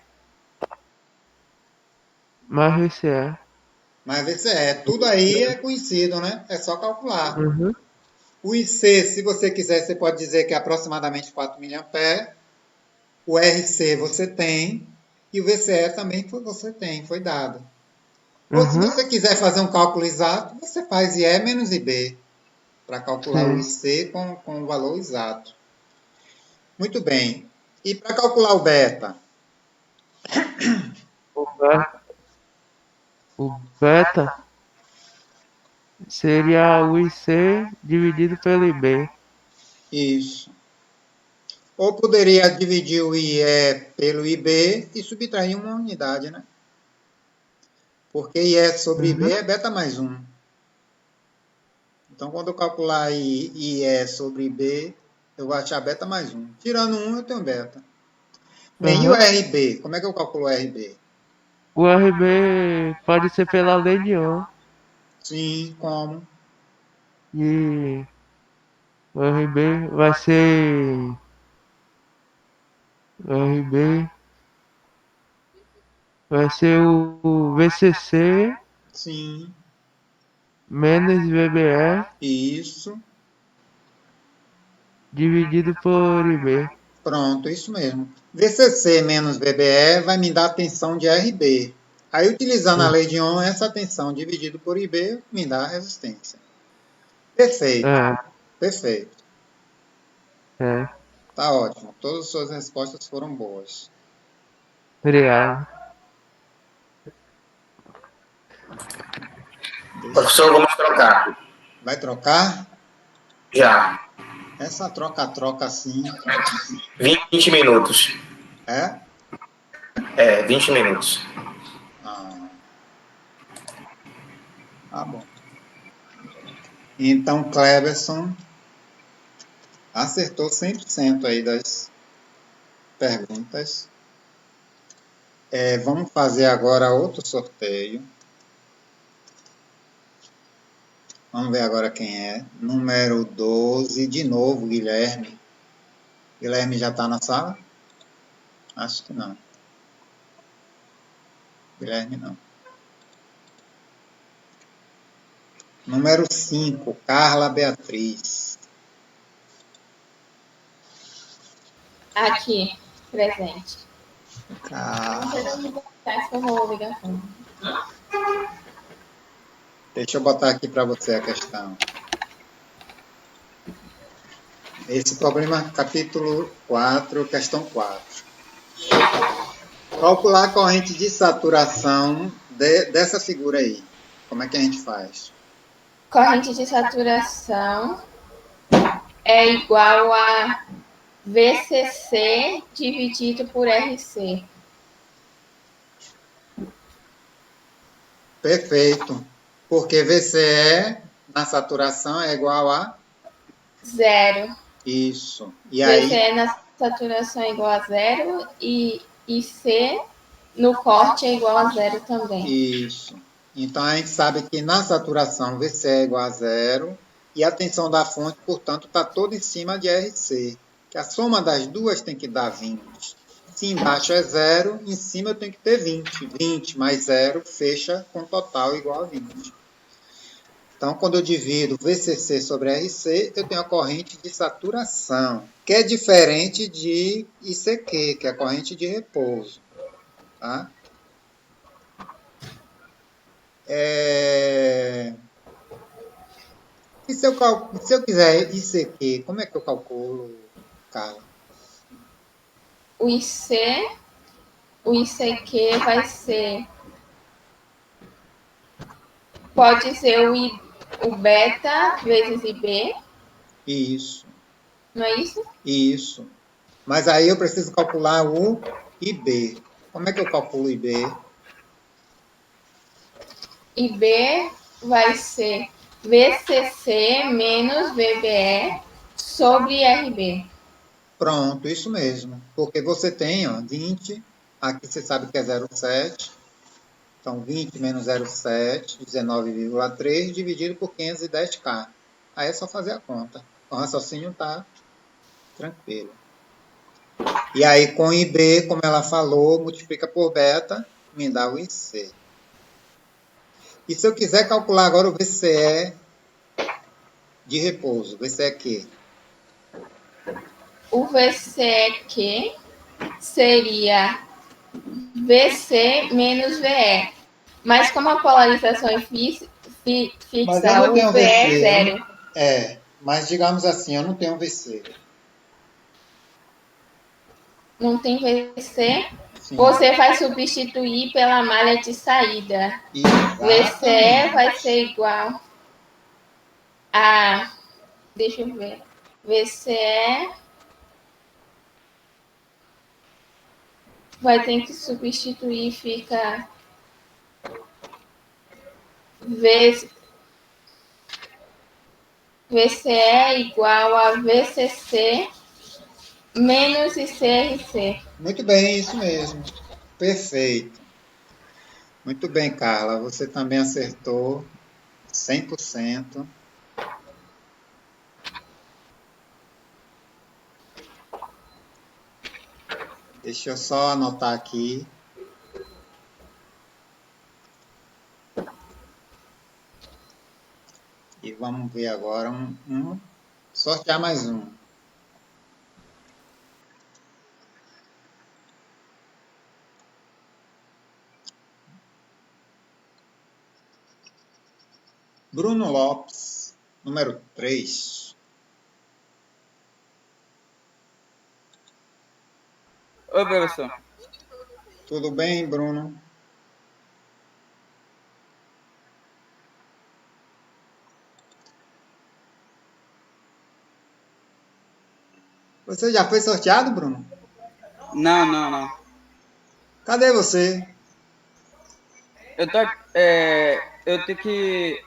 mais VCE. Mas VCE, tudo aí é conhecido, né? É só calcular. Uhum. O IC, se você quiser, você pode dizer que é aproximadamente 4 mA. O RC você tem. E o VCE também você tem, foi dado. Ou se Uhum. você quiser fazer um cálculo exato, você faz IE menos IB, para calcular o Sim. IC com o valor exato. Muito bem. E para calcular o beta? O beta, o beta seria o IC dividido pelo IB. Isso. Ou poderia dividir o IE pelo IB e subtrair uma unidade, né? Porque IE sobre IB Uhum. é beta mais 1. Então, quando eu calcular IE sobre IB, eu vou achar beta mais 1. Tirando 1, eu tenho beta. Bem, e o Uhum. RB? Como é que eu calculo o RB? O RB pode ser pela lei de Ohm. Sim, como? E o RB vai ser. O RB vai ser o VCC Sim, menos VBE isso. dividido por IB. Pronto, isso mesmo. VCC menos VBE vai me dar a tensão de RB. Aí, utilizando a lei de Ohm, essa tensão dividido por IB me dá a resistência. Perfeito, É, perfeito. é. Tá ótimo. Todas as suas respostas foram boas. Obrigado. Professor, vamos trocar. Vai trocar? Já. Essa troca-troca assim, 20 minutos. é? 20 minutos. Ah, tá bom. Então, Cleberson acertou 100% aí das perguntas. Vamos fazer agora outro sorteio. Vamos ver agora quem é. Número 12, de novo, Guilherme. Guilherme já está na sala? Acho que não. Guilherme não. Número 5, Carla Beatriz. Aqui, presente. Carla. Ligação. Deixa eu botar aqui para você a questão. Esse problema, capítulo 4, questão 4. Calcular a corrente de saturação dessa figura aí. Como é que a gente faz? Corrente de saturação é igual a VCC dividido por RC. Perfeito. Porque VCE na saturação é igual a 0. isso. E aí, VCE na saturação é igual a 0 e IC no corte é igual a 0 também. isso. Então a gente sabe que na saturação VCE é igual a 0 e a tensão da fonte, portanto, está toda em cima de RC. Que a soma das duas tem que dar 20. Se embaixo é 0, em cima eu tenho que ter 20. 20 mais 0 fecha com total igual a 20. Então, quando eu divido VCC sobre RC, eu tenho a corrente de saturação, que é diferente de ICQ, que é a corrente de repouso. Tá? E se eu quiser ICQ, como é que eu calculo, Carla? O ICQ vai ser. Pode ser o beta vezes IB, Isso, não é isso? isso. Mas aí eu preciso calcular o IB. Como é que eu calculo o IB? IB vai ser VCC menos VBE sobre RB. Pronto, isso mesmo. Porque você tem 20, aqui você sabe que é 0,7. Então, 20 menos 0,7, 19,3, dividido por 510K. Aí é só fazer a conta. O raciocínio está tranquilo. E aí, com IB, como ela falou, multiplica por beta, me dá o IC. E se eu quiser calcular agora o VCE de repouso, VCE O VCQ seria VC menos VE. Mas como a polarização é Mas eu fixa, não o tenho VE é VC. zero. Mas digamos assim, eu não tenho VC. Não tem VC? Sim. Você vai substituir pela malha de saída. VCE Exatamente. vai ser igual a. Deixa eu ver. VCE vai ter que substituir, fica VCE igual a VCC menos ICRC. Muito bem, isso mesmo. Perfeito. Muito bem, Carla. Você também acertou 100%. Deixa eu só anotar aqui. E vamos ver agora sortear mais um. Bruno Lopes, número 3. Oi, professor. Tudo bem, Bruno? Você já foi sorteado, Bruno? Não. Cadê você? Eu tenho que.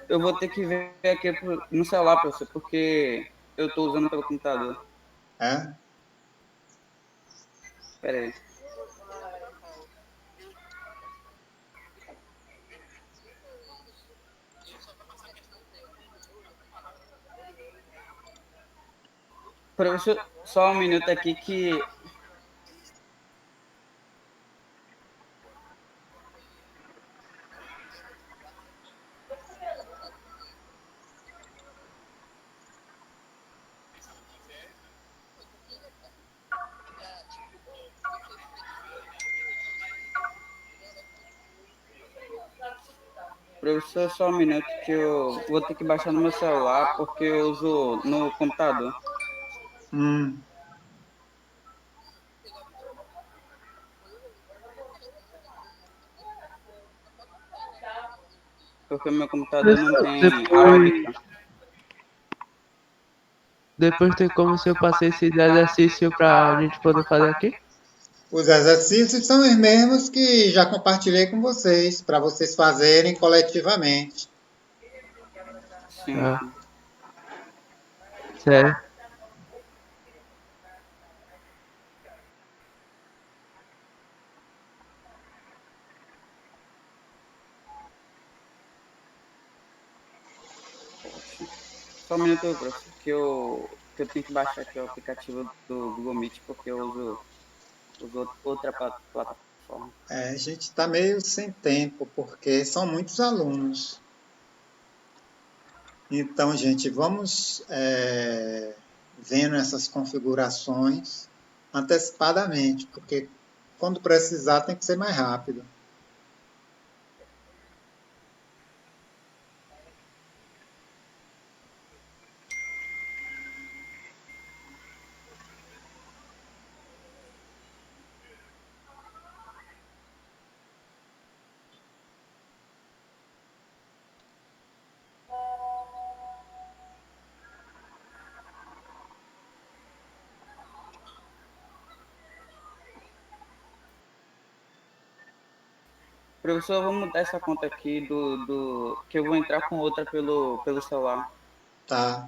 Eu vou ter que ver aqui no celular, professor, porque eu tô usando pelo computador. É? Pera aí. Professor, só um minuto aqui que. Professor, só um minuto que eu vou ter que baixar no meu celular porque eu uso no computador. Hum. Porque o meu computador não tem a Depois, webcam. depois tem como se eu passei esse exercício pra gente poder fazer aqui? Os exercícios são os mesmos que já compartilhei com vocês, para vocês fazerem coletivamente. Sim. Ah, sério. Só um minuto, professor, que eu tenho que baixar aqui o aplicativo do Google Meet porque eu uso outra plataforma. A gente está meio sem tempo, porque são muitos alunos. Então, gente, vamos vendo essas configurações antecipadamente, porque quando precisar tem que ser mais rápido. Professor, vamos mudar essa conta aqui que eu vou entrar com outra pelo celular. Tá.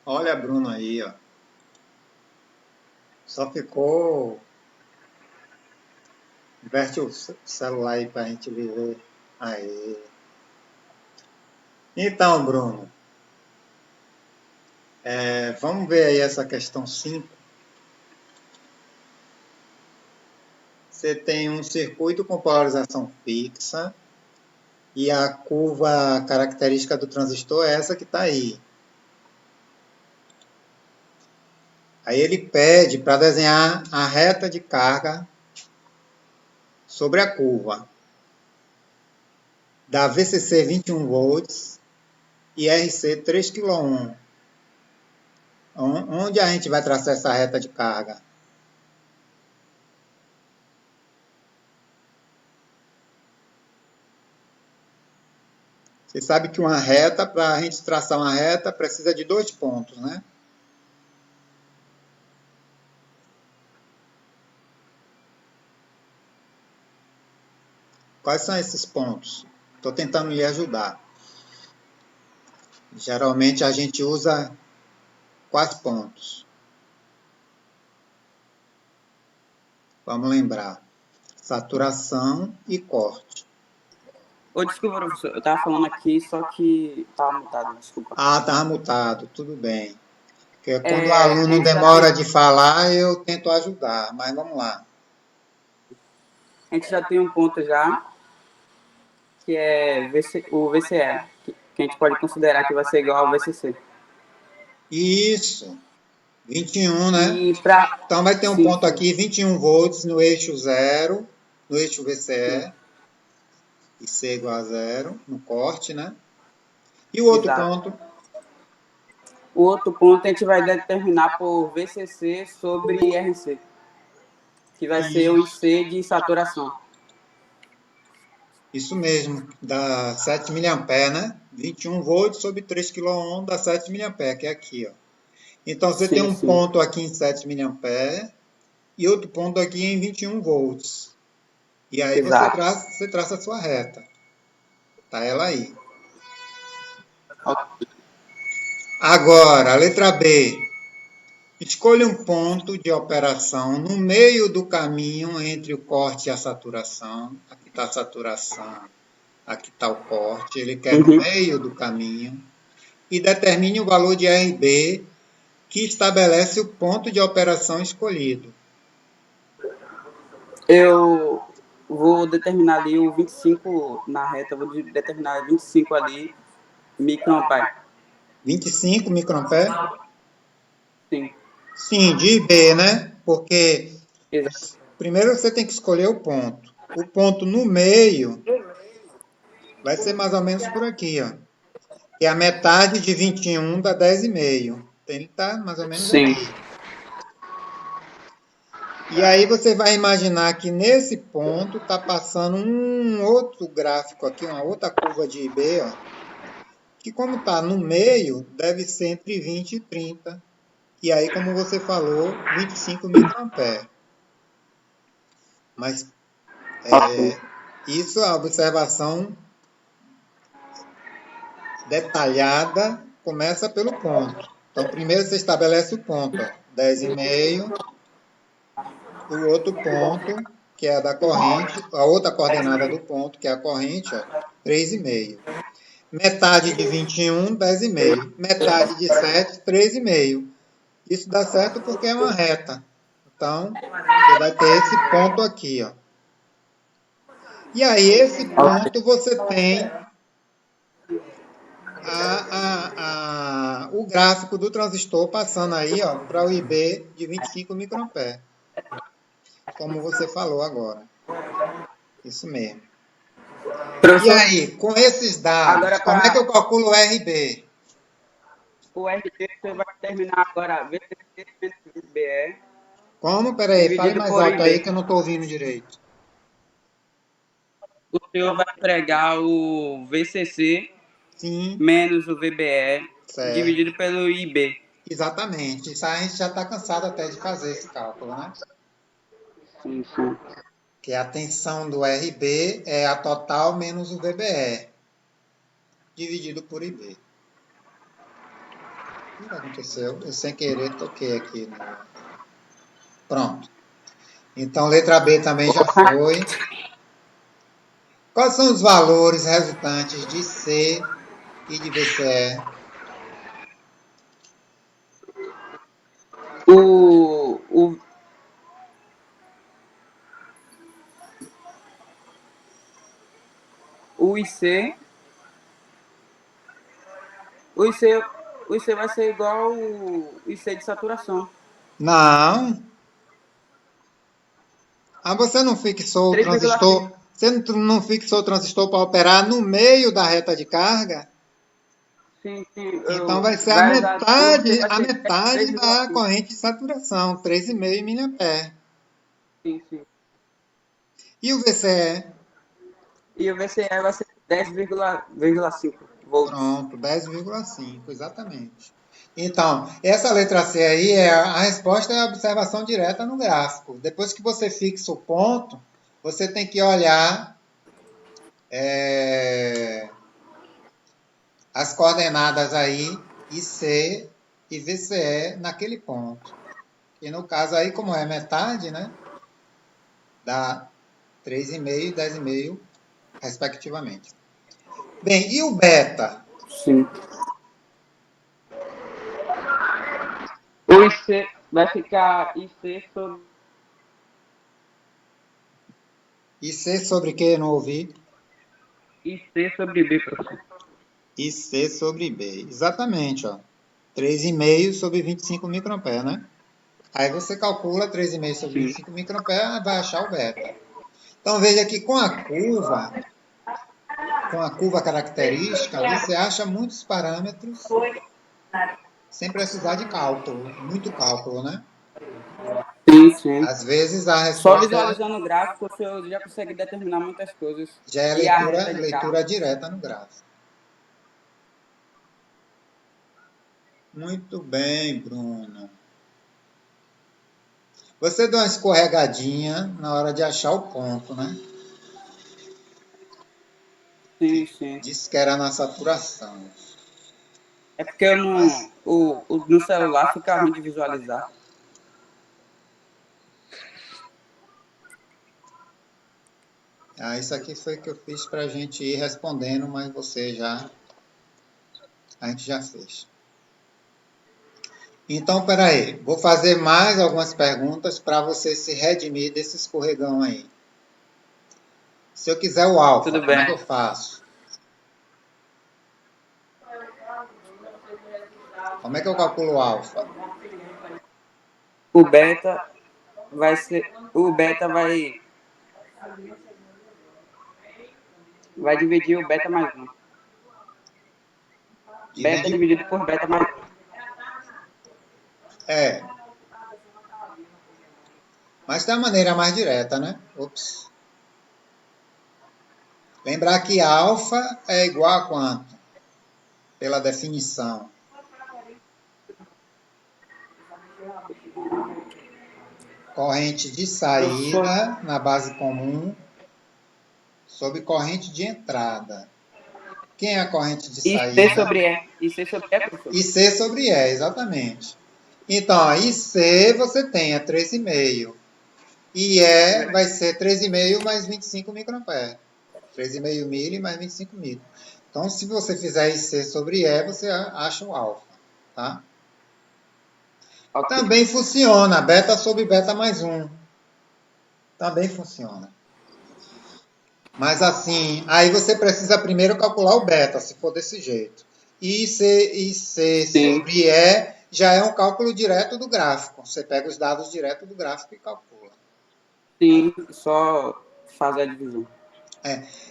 Olha a Bruna aí, ó. Só ficou. Inverte o celular aí para a gente ver. Aí. Então, Bruno, vamos ver aí essa questão 5. Você tem um circuito com polarização fixa e a curva característica do transistor é essa que está aí. Aí ele pede para desenhar a reta de carga sobre a curva da VCC 21 volts e RC 3 kΩ. Onde a gente vai traçar essa reta de carga? Você sabe que uma reta, para a gente traçar uma reta, precisa de 2 pontos, né? Quais são esses pontos? Estou tentando lhe ajudar. Geralmente a gente usa quais pontos? Vamos lembrar. Saturação e corte. Ô, desculpa, professor, eu tava falando aqui, só que tava mutado, desculpa. Ah, estava mutado, tudo bem. Porque quando o A aluno gente já demora tem, de falar, eu tento ajudar, mas vamos lá. a gente já tem um ponto já, que é o VCE, que a gente pode considerar que vai ser igual ao VCC. Isso, 21, né? E para... Então vai ter um Sim, ponto sim, aqui, 21 volts no eixo 0, no eixo sim, VCE, e C igual a 0, no corte, né? E o outro exato. ponto, O outro ponto a gente vai determinar por VCC sobre RC, que vai ser o isso, IC de saturação. isso mesmo, dá 7 mA, né? 21 volts sobre 3 kΩ dá 7 mA, que é aqui, ó. Então você tem Sim, um sim, ponto aqui em 7 mA e outro ponto aqui em 21 volts. E aí você exato. traça a sua reta. Tá ela aí. Agora, a letra B. Escolha um ponto de operação no meio do caminho entre o corte e a saturação. Aqui está a saturação, aqui está o corte. Ele quer no Uhum. meio do caminho. E determine o valor de RB que estabelece o ponto de operação escolhido. Eu vou determinar ali o 25 na reta, vou determinar 25 ali, microampere. 25 microampere? Sim, Sim, de B, né? Porque exato. primeiro você tem que escolher o ponto. O ponto no meio vai ser mais ou menos por aqui, ó. Que é a metade de 21 dá 10,5. Então ele está mais ou menos Sim, aqui. E aí você vai imaginar que nesse ponto está passando um outro gráfico aqui, uma outra curva de IB, ó, que como está no meio, deve ser entre 20 e 30. E aí, como você falou, 25 microampere. Mas ok. isso é a observação detalhada começa pelo ponto. Então, primeiro você estabelece o ponto, ó, 10,5. O outro ponto, que é a da corrente, a outra coordenada do ponto, que é a corrente, ó, 3,5. Metade de 21, 10,5. Metade de 7, 3,5. Isso dá certo porque é uma reta. Então, você vai ter esse ponto aqui, ó. E aí, esse ponto, você tem o gráfico do transistor passando aí para o IB de 25 microampere. Como você falou agora. Isso mesmo. E Professor, aí, com esses dados, agora como é que eu calculo o RB? o RT você vai terminar agora VCC menos VBE Como? Peraí, fale dividido mais por alto aí IB. que eu não estou ouvindo direito. O senhor vai empregar o VCC Sim, menos o VBE certo. dividido pelo IB. Exatamente. Isso a gente já está cansado até de fazer esse cálculo, né? Sim, sim. Que a tensão do RB é a total menos o VBE, dividido por IB. O que aconteceu? Eu sem querer toquei aqui. Pronto. Então, letra B também já foi. Quais são os valores resultantes de C e de VCE? O IC, o IC, o IC vai ser igual o IC de saturação. Não. Ah, você não fixou o 3,5. transistor. Você não fixou o transistor para operar no meio da reta de carga? Sim, sim. Então vai ser Vai usar, o IC vai a ser metade da 3,5. corrente de saturação, 3,5 mA. Sim, sim. E o VCE? E o VCE vai ser 10,5 volts. Pronto, 10,5, exatamente. Então, essa letra C aí, a resposta é a observação direta no gráfico. Depois que você fixa o ponto, você tem que olhar as coordenadas aí, IC e VCE, naquele ponto. E no caso aí, como é metade, né? Dá 3,5 e 10,5, respectivamente. Bem, e o beta? Sim. O IC vai ficar IC sobre IC sobre que? Não ouvi. IC sobre B, professor. IC sobre B. Exatamente, ó. 3,5 sobre 25 microampere, né? Aí você calcula 3,5 sobre Sim. 25 microampere, vai achar o beta. Então veja que com a curva característica, você acha muitos parâmetros sem precisar de cálculo, muito cálculo, né? Sim, sim. Às vezes a Só resposta visualizando o gráfico, o senhor já consegue determinar muitas coisas. já é E a reta de leitura carro. direta no gráfico. Muito bem, Bruno. Você deu uma escorregadinha na hora de achar o ponto, né? Sim, sim. Disse que era na saturação. É porque eu não, no celular fica ruim de visualizar. Ah, isso aqui foi que eu fiz para a gente ir respondendo, mas a gente já fez. Então, peraí, vou fazer mais algumas perguntas para você se redimir desse escorregão aí. Se eu quiser o alfa, Tudo como é bem. que eu faço? Como é que eu calculo o alfa? O beta vai ser. O beta vai dividir o beta mais 1. Beta dividido por beta mais 1. É. Mas tem uma maneira mais direta, né? Ops. Lembrar que alfa é igual a quanto? Pela definição. Corrente de saída na base comum sobre corrente de entrada. Quem é a corrente de IC saída? sobre E. IC sobre E, professor? IC sobre E, exatamente. Então, ó, IC você tem, é 3,5. E E vai ser 3,5 mais 25 microampere. 3,5 mili mais 25 mili. Então, se você fizer IC sobre E, você acha o alfa. Tá? Ok. Também funciona, beta sobre beta mais 1. Também funciona. Mas assim, aí você precisa primeiro calcular o beta, se for desse jeito. E C Sim. sobre E já é um cálculo direto do gráfico. Você pega os dados direto do gráfico e calcula. Sim, só fazer a divisão.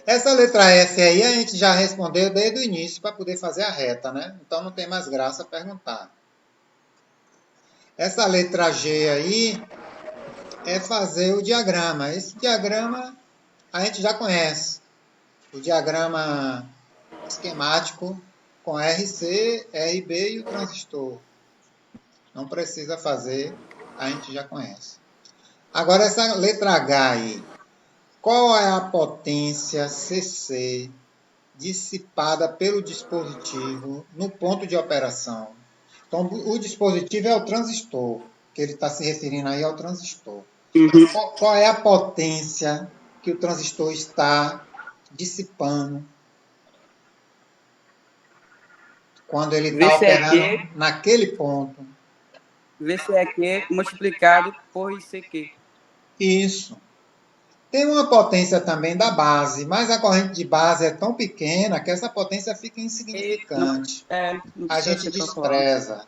Essa letra F aí a gente já respondeu desde o início para poder fazer a reta, né? Então não tem mais graça perguntar. Essa letra G aí é fazer o diagrama. Esse diagrama a gente já conhece. O diagrama esquemático com RC, RB e o transistor. Não precisa fazer, a gente já conhece. Agora essa letra H aí. Qual é a potência CC dissipada pelo dispositivo no ponto de operação? Então, o dispositivo é o transistor, que ele está se referindo aí ao transistor. Uhum. Qual é a potência que o transistor está dissipando quando ele está operando VCEQ, naquele ponto? VCEQ multiplicado por ICQ. Isso. Tem uma potência também da base, mas a corrente de base é tão pequena que essa potência fica E insignificante. não A precisa gente ser calculado. despreza.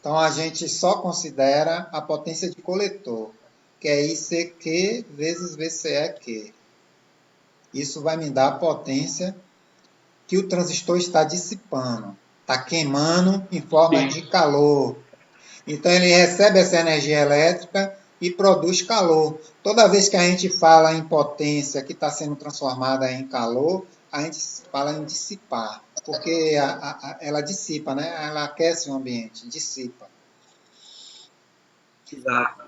Então a gente só considera a potência de coletor, que é ICQ vezes VCEQ. Isso vai me dar a potência que o transistor está dissipando, está queimando em forma de calor. Então ele recebe essa energia elétrica e produz calor. Toda vez que a gente fala em potência que está sendo transformada em calor, a gente fala em dissipar, porque ela dissipa, né? Ela aquece o ambiente, dissipa. Exato.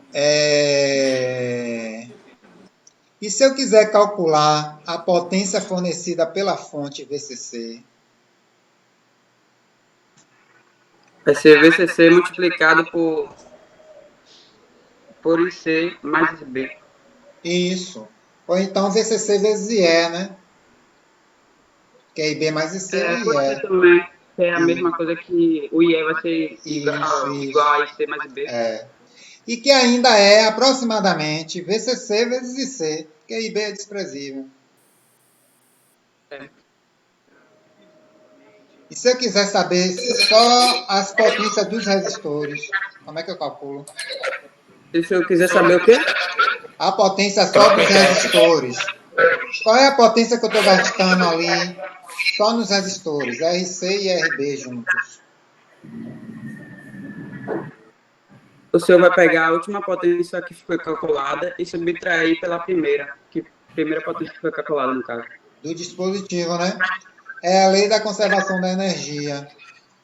E se eu quiser calcular a potência fornecida pela fonte VCC? Vai ser VCC multiplicado por IC mais B. Isso. Ou então VCC vezes IE, né? Que é IB mais IC ou Pode ser IE. também, que é a mesma coisa que o IE vai ser Isso, igual isso. a IC mais B. E que ainda é aproximadamente VCC vezes IC, que IB é desprezível. É. E se eu quiser saber só as potências dos resistores, como é que eu calculo? E se eu quiser saber o quê? A potência só dos resistores. Qual é a potência que eu estou gastando ali só nos resistores, RC e RB juntos? O senhor vai pegar a última potência que foi calculada e subtrair pela primeira, que primeira potência que foi calculada, no caso. Do dispositivo, né? É a lei da conservação da energia.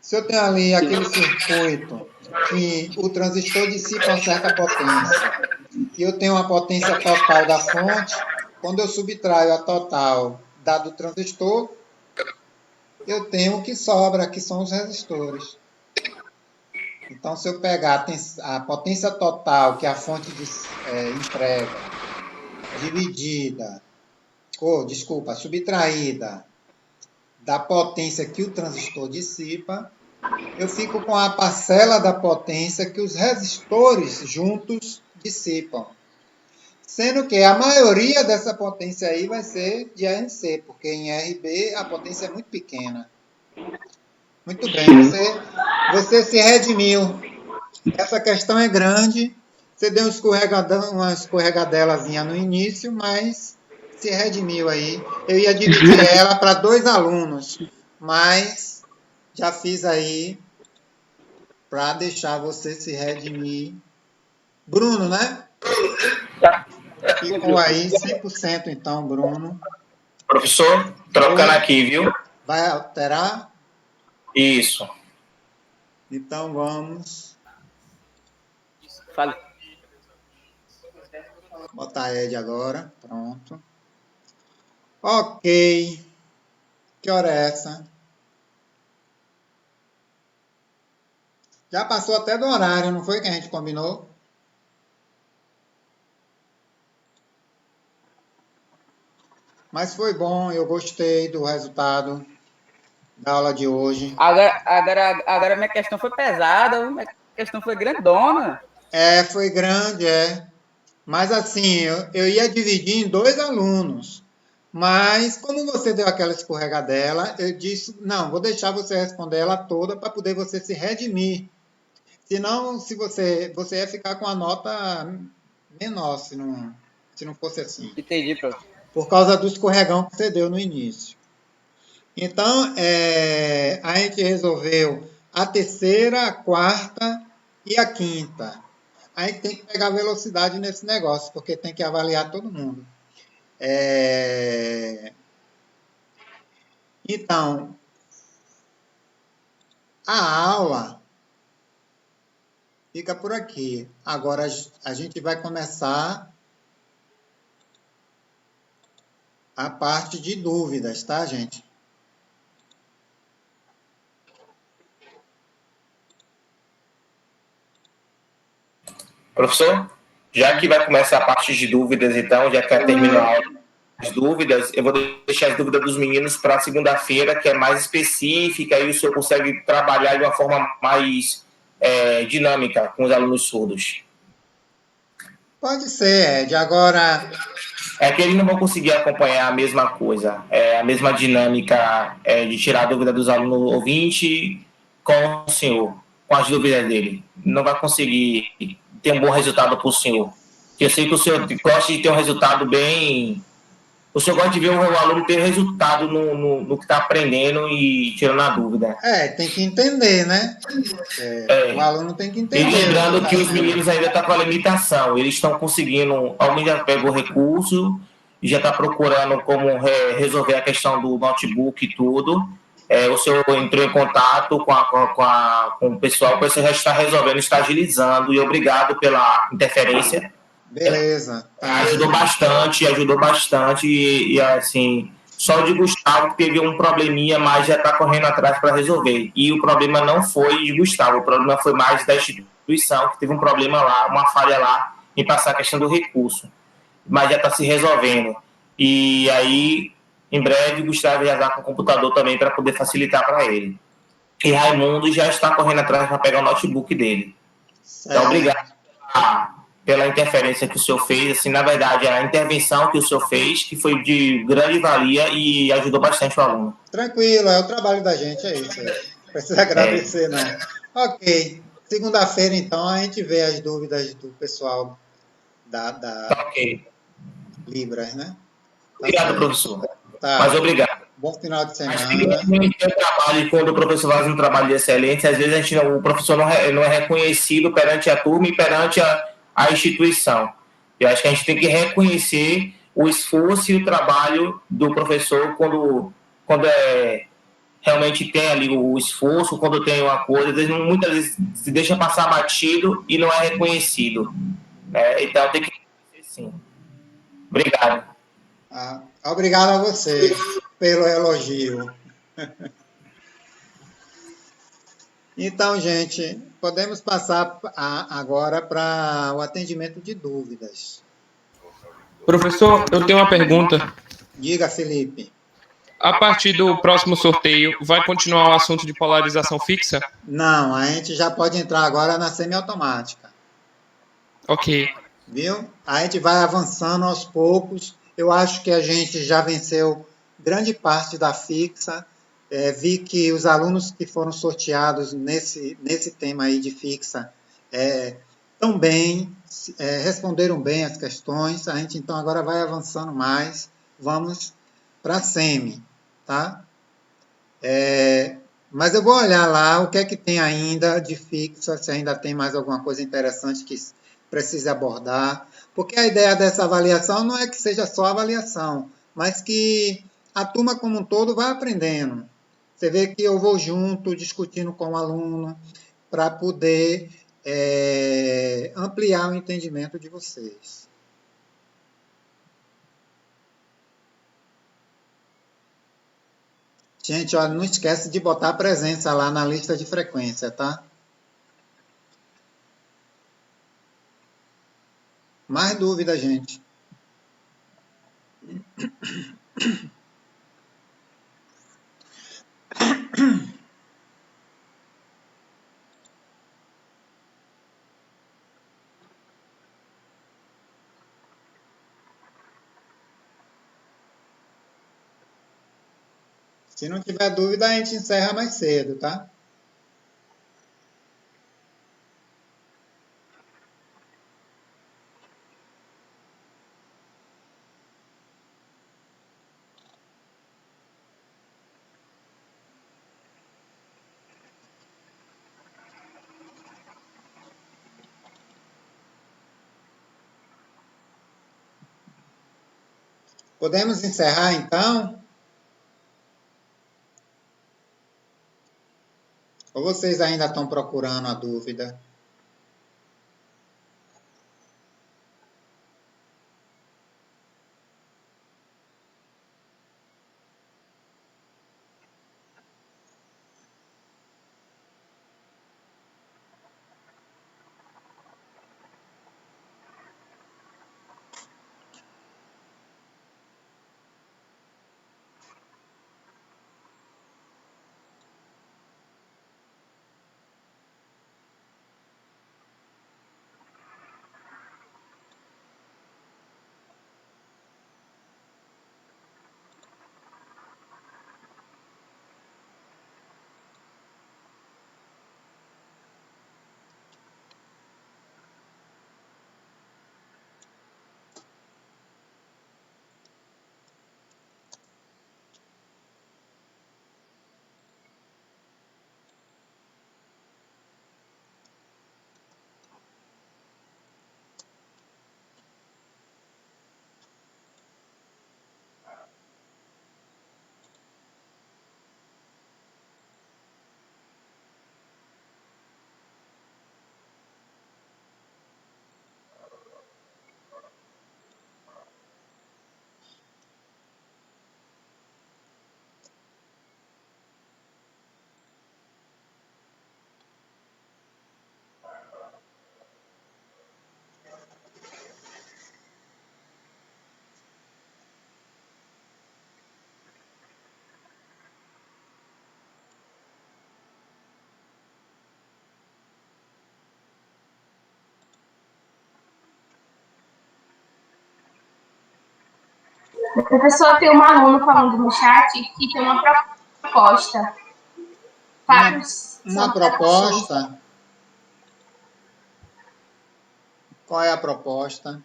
Se eu tenho ali Sim. aquele circuito que o transistor dissipa uma certa potência e eu tenho uma potência total da fonte, quando eu subtraio a total da do transistor, eu tenho o que sobra, que são os resistores. Então, se eu pegar a potência total que a fonte emprega, dividida, subtraída da potência que o transistor dissipa, eu fico com a parcela da potência que os resistores juntos dissipam. Sendo que a maioria dessa potência aí vai ser de RC, porque em RB a potência é muito pequena. Muito bem, você se redimiu. Essa questão é grande. Você deu uma escorregadelazinha no início, mas se redimiu aí. Eu ia dividir ela para 2 alunos, mas já fiz aí para deixar você se redimir. Bruno, né? Ficou aí 100% então, Bruno. Professor, trocando aqui, viu? Vai alterar? Isso. Então vamos Fale. botar Ed agora. Pronto. Ok. Que hora é essa? Já passou até do horário, não foi que a gente combinou? Mas foi bom, eu gostei do resultado da aula de hoje. Agora minha questão foi pesada, minha questão foi grandona. Foi grande, Mas assim, eu ia dividir em 2 alunos. Mas como você deu aquela escorregadela, eu disse, não, vou deixar você responder ela toda para poder você se redimir. Senão, se você ia ficar com a nota menor, se não fosse assim. Entendi, professor. Por causa do escorregão que você deu no início. Então, a gente resolveu a terceira, a quarta e a quinta. A gente tem que pegar velocidade nesse negócio, porque tem que avaliar todo mundo. Então, a aula fica por aqui. Agora a gente vai começar a parte de dúvidas, tá, gente? Professor, já que vai começar a parte de dúvidas, então, já que vai terminar a aula as dúvidas, eu vou deixar as dúvidas dos meninos para segunda-feira, que é mais específica, e o senhor consegue trabalhar de uma forma mais dinâmica com os alunos surdos. Pode ser, Ed. Agora, É que eles não vão conseguir acompanhar a mesma coisa, a mesma dinâmica de tirar a dúvida dos alunos ouvintes com o senhor, com as dúvidas dele. Não vai conseguir ter um bom resultado para o senhor. Eu sei que o senhor gosta de ter um resultado bem. O senhor gosta de ver o aluno ter resultado no que está aprendendo e tirando a dúvida. tem que entender, né? O aluno tem que E entender. lembrando que os meninos ainda estão com a limitação, eles estão conseguindo, alguém já pegou recurso, já está procurando como resolver a questão do notebook e tudo. O senhor entrou em contato com o pessoal já está resolvendo, está agilizando, e obrigado pela interferência. Beleza. Tá. Ajudou bastante, e assim, só de Gustavo que teve um probleminha, mas já está correndo atrás para resolver. E o problema não foi de Gustavo, o problema foi mais da instituição, que teve um problema lá, uma falha lá, em passar a questão do recurso. Mas já está se resolvendo. E aí, em breve, Gustavo já está com o computador também para poder facilitar para ele. E Raimundo já está correndo atrás para pegar o notebook dele. Então, obrigado pela interferência que o senhor fez. Assim, na verdade, a intervenção que o senhor fez, que foi de grande valia e ajudou bastante o aluno. Tranquilo, é o trabalho da gente, é isso. Não precisa agradecer, não. Ok. Segunda-feira, então, a gente vê as dúvidas do pessoal da Libras, né? Obrigado, professor. Tá. Mas obrigado. Bom final de semana. Trabalho, quando o professor faz um trabalho de excelência, às vezes o professor não é reconhecido perante a turma e perante a instituição. Eu acho que a gente tem que reconhecer o esforço e o trabalho do professor quando realmente tem ali o esforço, quando tem uma coisa, muitas vezes se deixa passar batido e não é reconhecido. Então tem que reconhecer, sim. Obrigado. Obrigado a você pelo elogio. Então, gente, podemos passar agora para o atendimento de dúvidas. Professor, eu tenho uma pergunta. Diga, Felipe. A partir do próximo sorteio, vai continuar o assunto de polarização fixa? Não, a gente já pode entrar agora na semiautomática. Ok. Viu? A gente vai avançando aos poucos. Eu acho que a gente já venceu grande parte da fixa. Vi que os alunos que foram sorteados nesse tema aí de fixa estão bem, responderam bem as questões. A gente então agora vai avançando mais. Vamos para a semi, tá? Mas eu vou olhar lá o que é que tem ainda de fixa, se ainda tem mais alguma coisa interessante que precise abordar. Porque a ideia dessa avaliação não é que seja só avaliação, mas que a turma como um todo vai aprendendo. Você vê que eu vou junto, discutindo com o aluno, para poder ampliar o entendimento de vocês. Gente, olha, não esquece de botar a presença lá na lista de frequência, tá? Mais dúvida, gente. Se não tiver dúvida, a gente encerra mais cedo, tá? Podemos encerrar, então? Ou vocês ainda estão procurando a dúvida? Professor, tem um aluno falando no chat que tem uma proposta. Uma proposta? Qual é a proposta?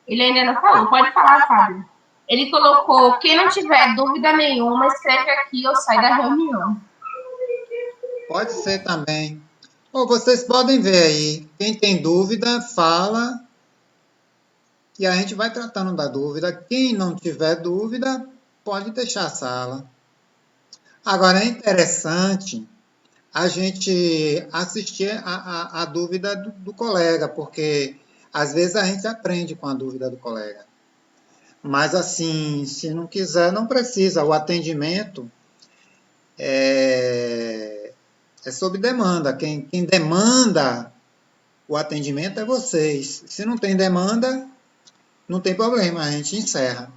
Ele ainda não falou, pode falar, Fábio. Ele colocou, quem não tiver dúvida nenhuma, escreve aqui ou sai da reunião. Pode ser também. Ou vocês podem ver aí. Quem tem dúvida, fala. E a gente vai tratando da dúvida. Quem não tiver dúvida, pode deixar a sala. Agora, é interessante a gente assistir a dúvida do colega, porque às vezes a gente aprende com a dúvida do colega. Mas assim, se não quiser, não precisa. O atendimento é sob demanda. Quem demanda o atendimento é vocês. Se não tem demanda, não tem problema, a gente encerra.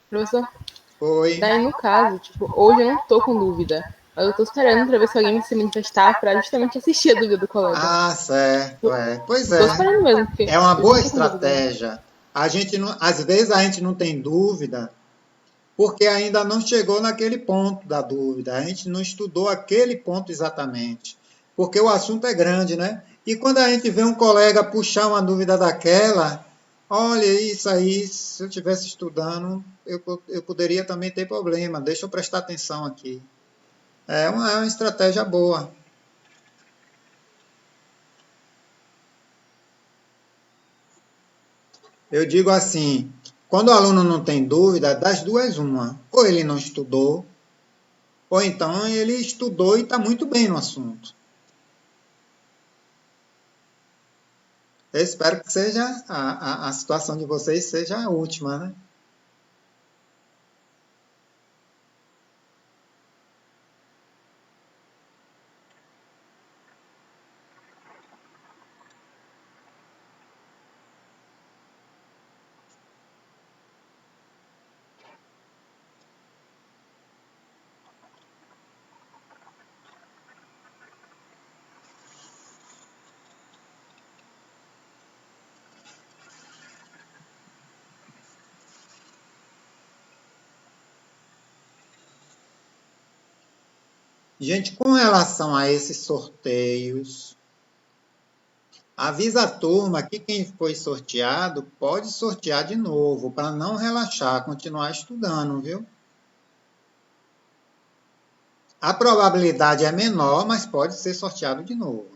Professor, Oi. daí no caso, tipo, hoje eu não tô com dúvida. Mas eu tô esperando pra ver se alguém se manifestar pra justamente assistir a dúvida do colega. Ah, certo, é. Pois Tô é. esperando mesmo, porque É uma eu boa não tô com dúvida. estratégia. A gente não, às vezes a gente não tem dúvida porque ainda não chegou naquele ponto da dúvida. A gente não estudou aquele ponto exatamente. Porque o assunto é grande, né? E quando a gente vê um colega puxar uma dúvida daquela, olha, isso aí, se eu estivesse estudando, eu poderia também ter problema. Deixa eu prestar atenção aqui. É uma estratégia boa. Eu digo assim, quando o aluno não tem dúvida, das duas uma. Ou ele não estudou, ou então ele estudou e está muito bem no assunto. Eu espero que seja a situação de vocês seja a última, né? Gente, com relação a esses sorteios, avisa a turma que quem foi sorteado pode sortear de novo, para não relaxar, continuar estudando, viu? A probabilidade é menor, mas pode ser sorteado de novo.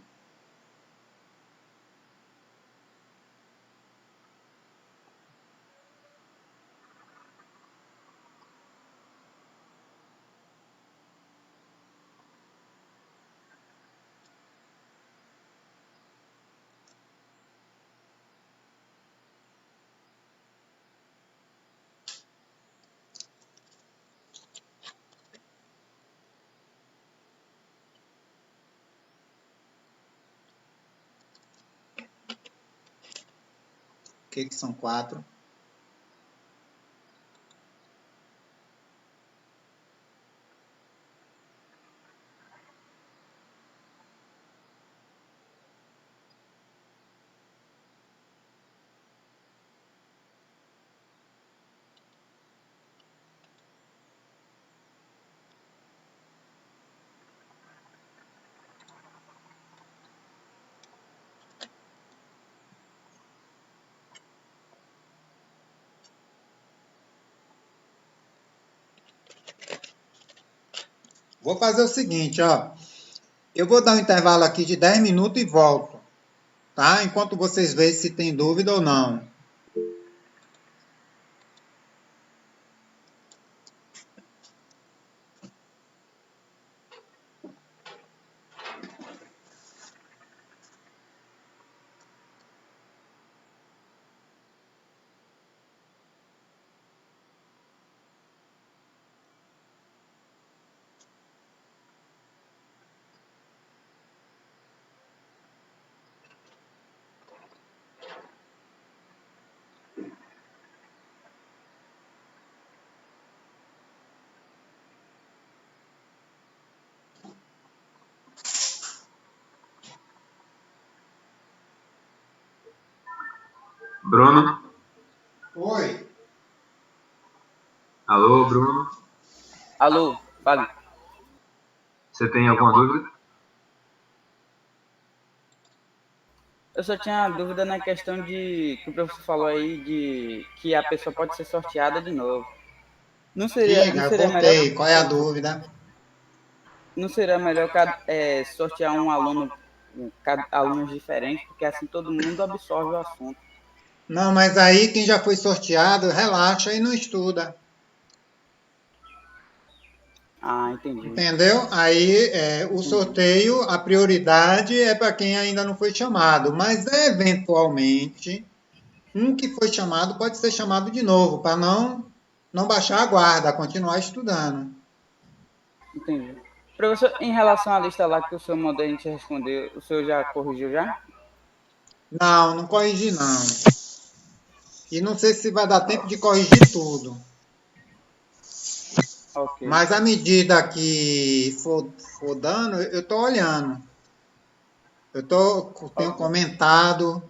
O que são 4? Vou fazer o seguinte, ó. Eu vou dar um intervalo aqui de 10 minutos e volto, tá? Enquanto vocês veem se tem dúvida ou não. Bruno? Oi. Alô, Bruno? Alô, fale. Você tem alguma dúvida? Eu só tinha dúvida na questão de que o professor falou aí de que a pessoa pode ser sorteada de novo. Não Diga, seria melhor, voltei. Qual é a dúvida? não seria melhor sortear um aluno, alunos diferentes, porque assim todo mundo absorve o assunto. Não, mas aí quem já foi sorteado, relaxa e não estuda. Ah, entendi. Entendeu? Aí o sorteio, a prioridade é para quem ainda não foi chamado, mas eventualmente um que foi chamado pode ser chamado de novo, para não baixar a guarda, continuar estudando. Entendi. Professor, em relação à lista lá que o senhor mandou a gente responder, o senhor já corrigiu já? Não corrigi não. E não sei se vai dar tempo de corrigir tudo. Ok. Mas à medida que for dando, eu estou olhando. Tenho comentado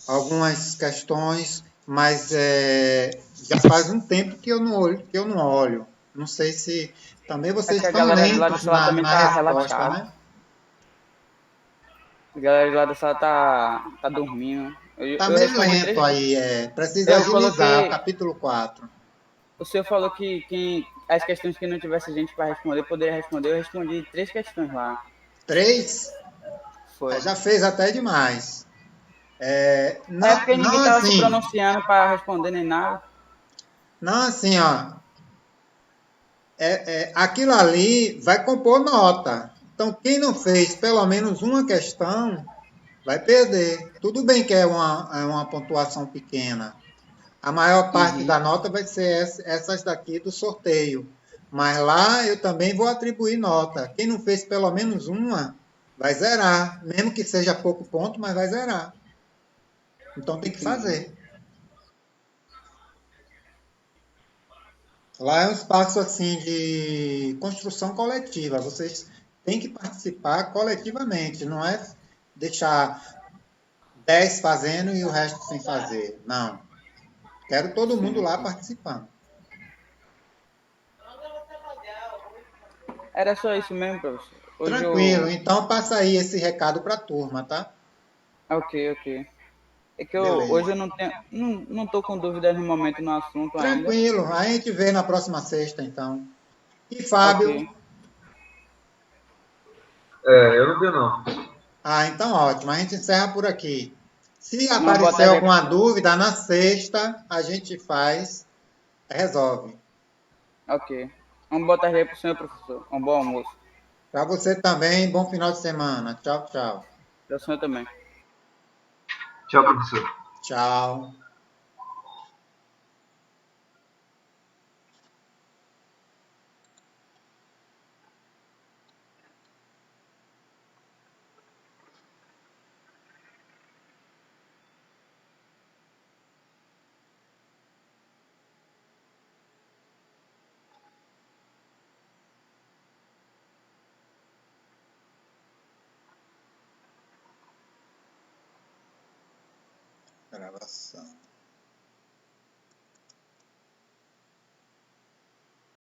algumas questões, mas já faz um tempo que eu não olho. Não sei se também É vocês que a estão galera de lá da lentos sala também na tá resposta, relaxada. né? A galera de lá da sala tá dormindo. Tá Eu meio respondi lento 3. aí, precisa Eu agilizar, coloquei. capítulo 4. O senhor falou que as questões que não tivesse gente para responder, poderia responder. Eu respondi 3 questões lá. 3? Foi. Já fez até demais. É Não, porque ninguém não tava se assim, pronunciando para responder nem nada. não assim, ó. Aquilo ali vai compor nota. Então, quem não fez pelo menos uma questão vai perder. Tudo bem que é uma pontuação pequena. A maior parte Uhum. da nota vai ser essas daqui do sorteio. Mas lá eu também vou atribuir nota. Quem não fez pelo menos uma vai zerar. Mesmo que seja pouco ponto, mas vai zerar. Então tem que Entendi. fazer. Lá é um espaço assim de construção coletiva. Vocês têm que participar coletivamente, não é deixar 10 fazendo e o resto sem fazer. Não. Quero todo mundo Sim. lá participando. Era só isso mesmo, professor. Hoje Tranquilo, eu. então passa aí esse recado para a turma, tá? Ok, ok. É que hoje Beleza. eu não tenho. Não tô com dúvidas no momento no assunto ainda. Tranquilo, a gente vê na próxima sexta, então. E Ok. Fábio? Eu não tenho não. Ah, então ótimo, a gente encerra por aqui. Se Uma boa aparecer tarde aí pro alguma senhor. dúvida, na sexta a gente faz, resolve. Ok. Uma boa tarde aí pro senhor, professor. Um bom almoço. Para você também, bom final de semana. Tchau, tchau. Para o senhor também. Tchau, professor. Tchau. Gravação.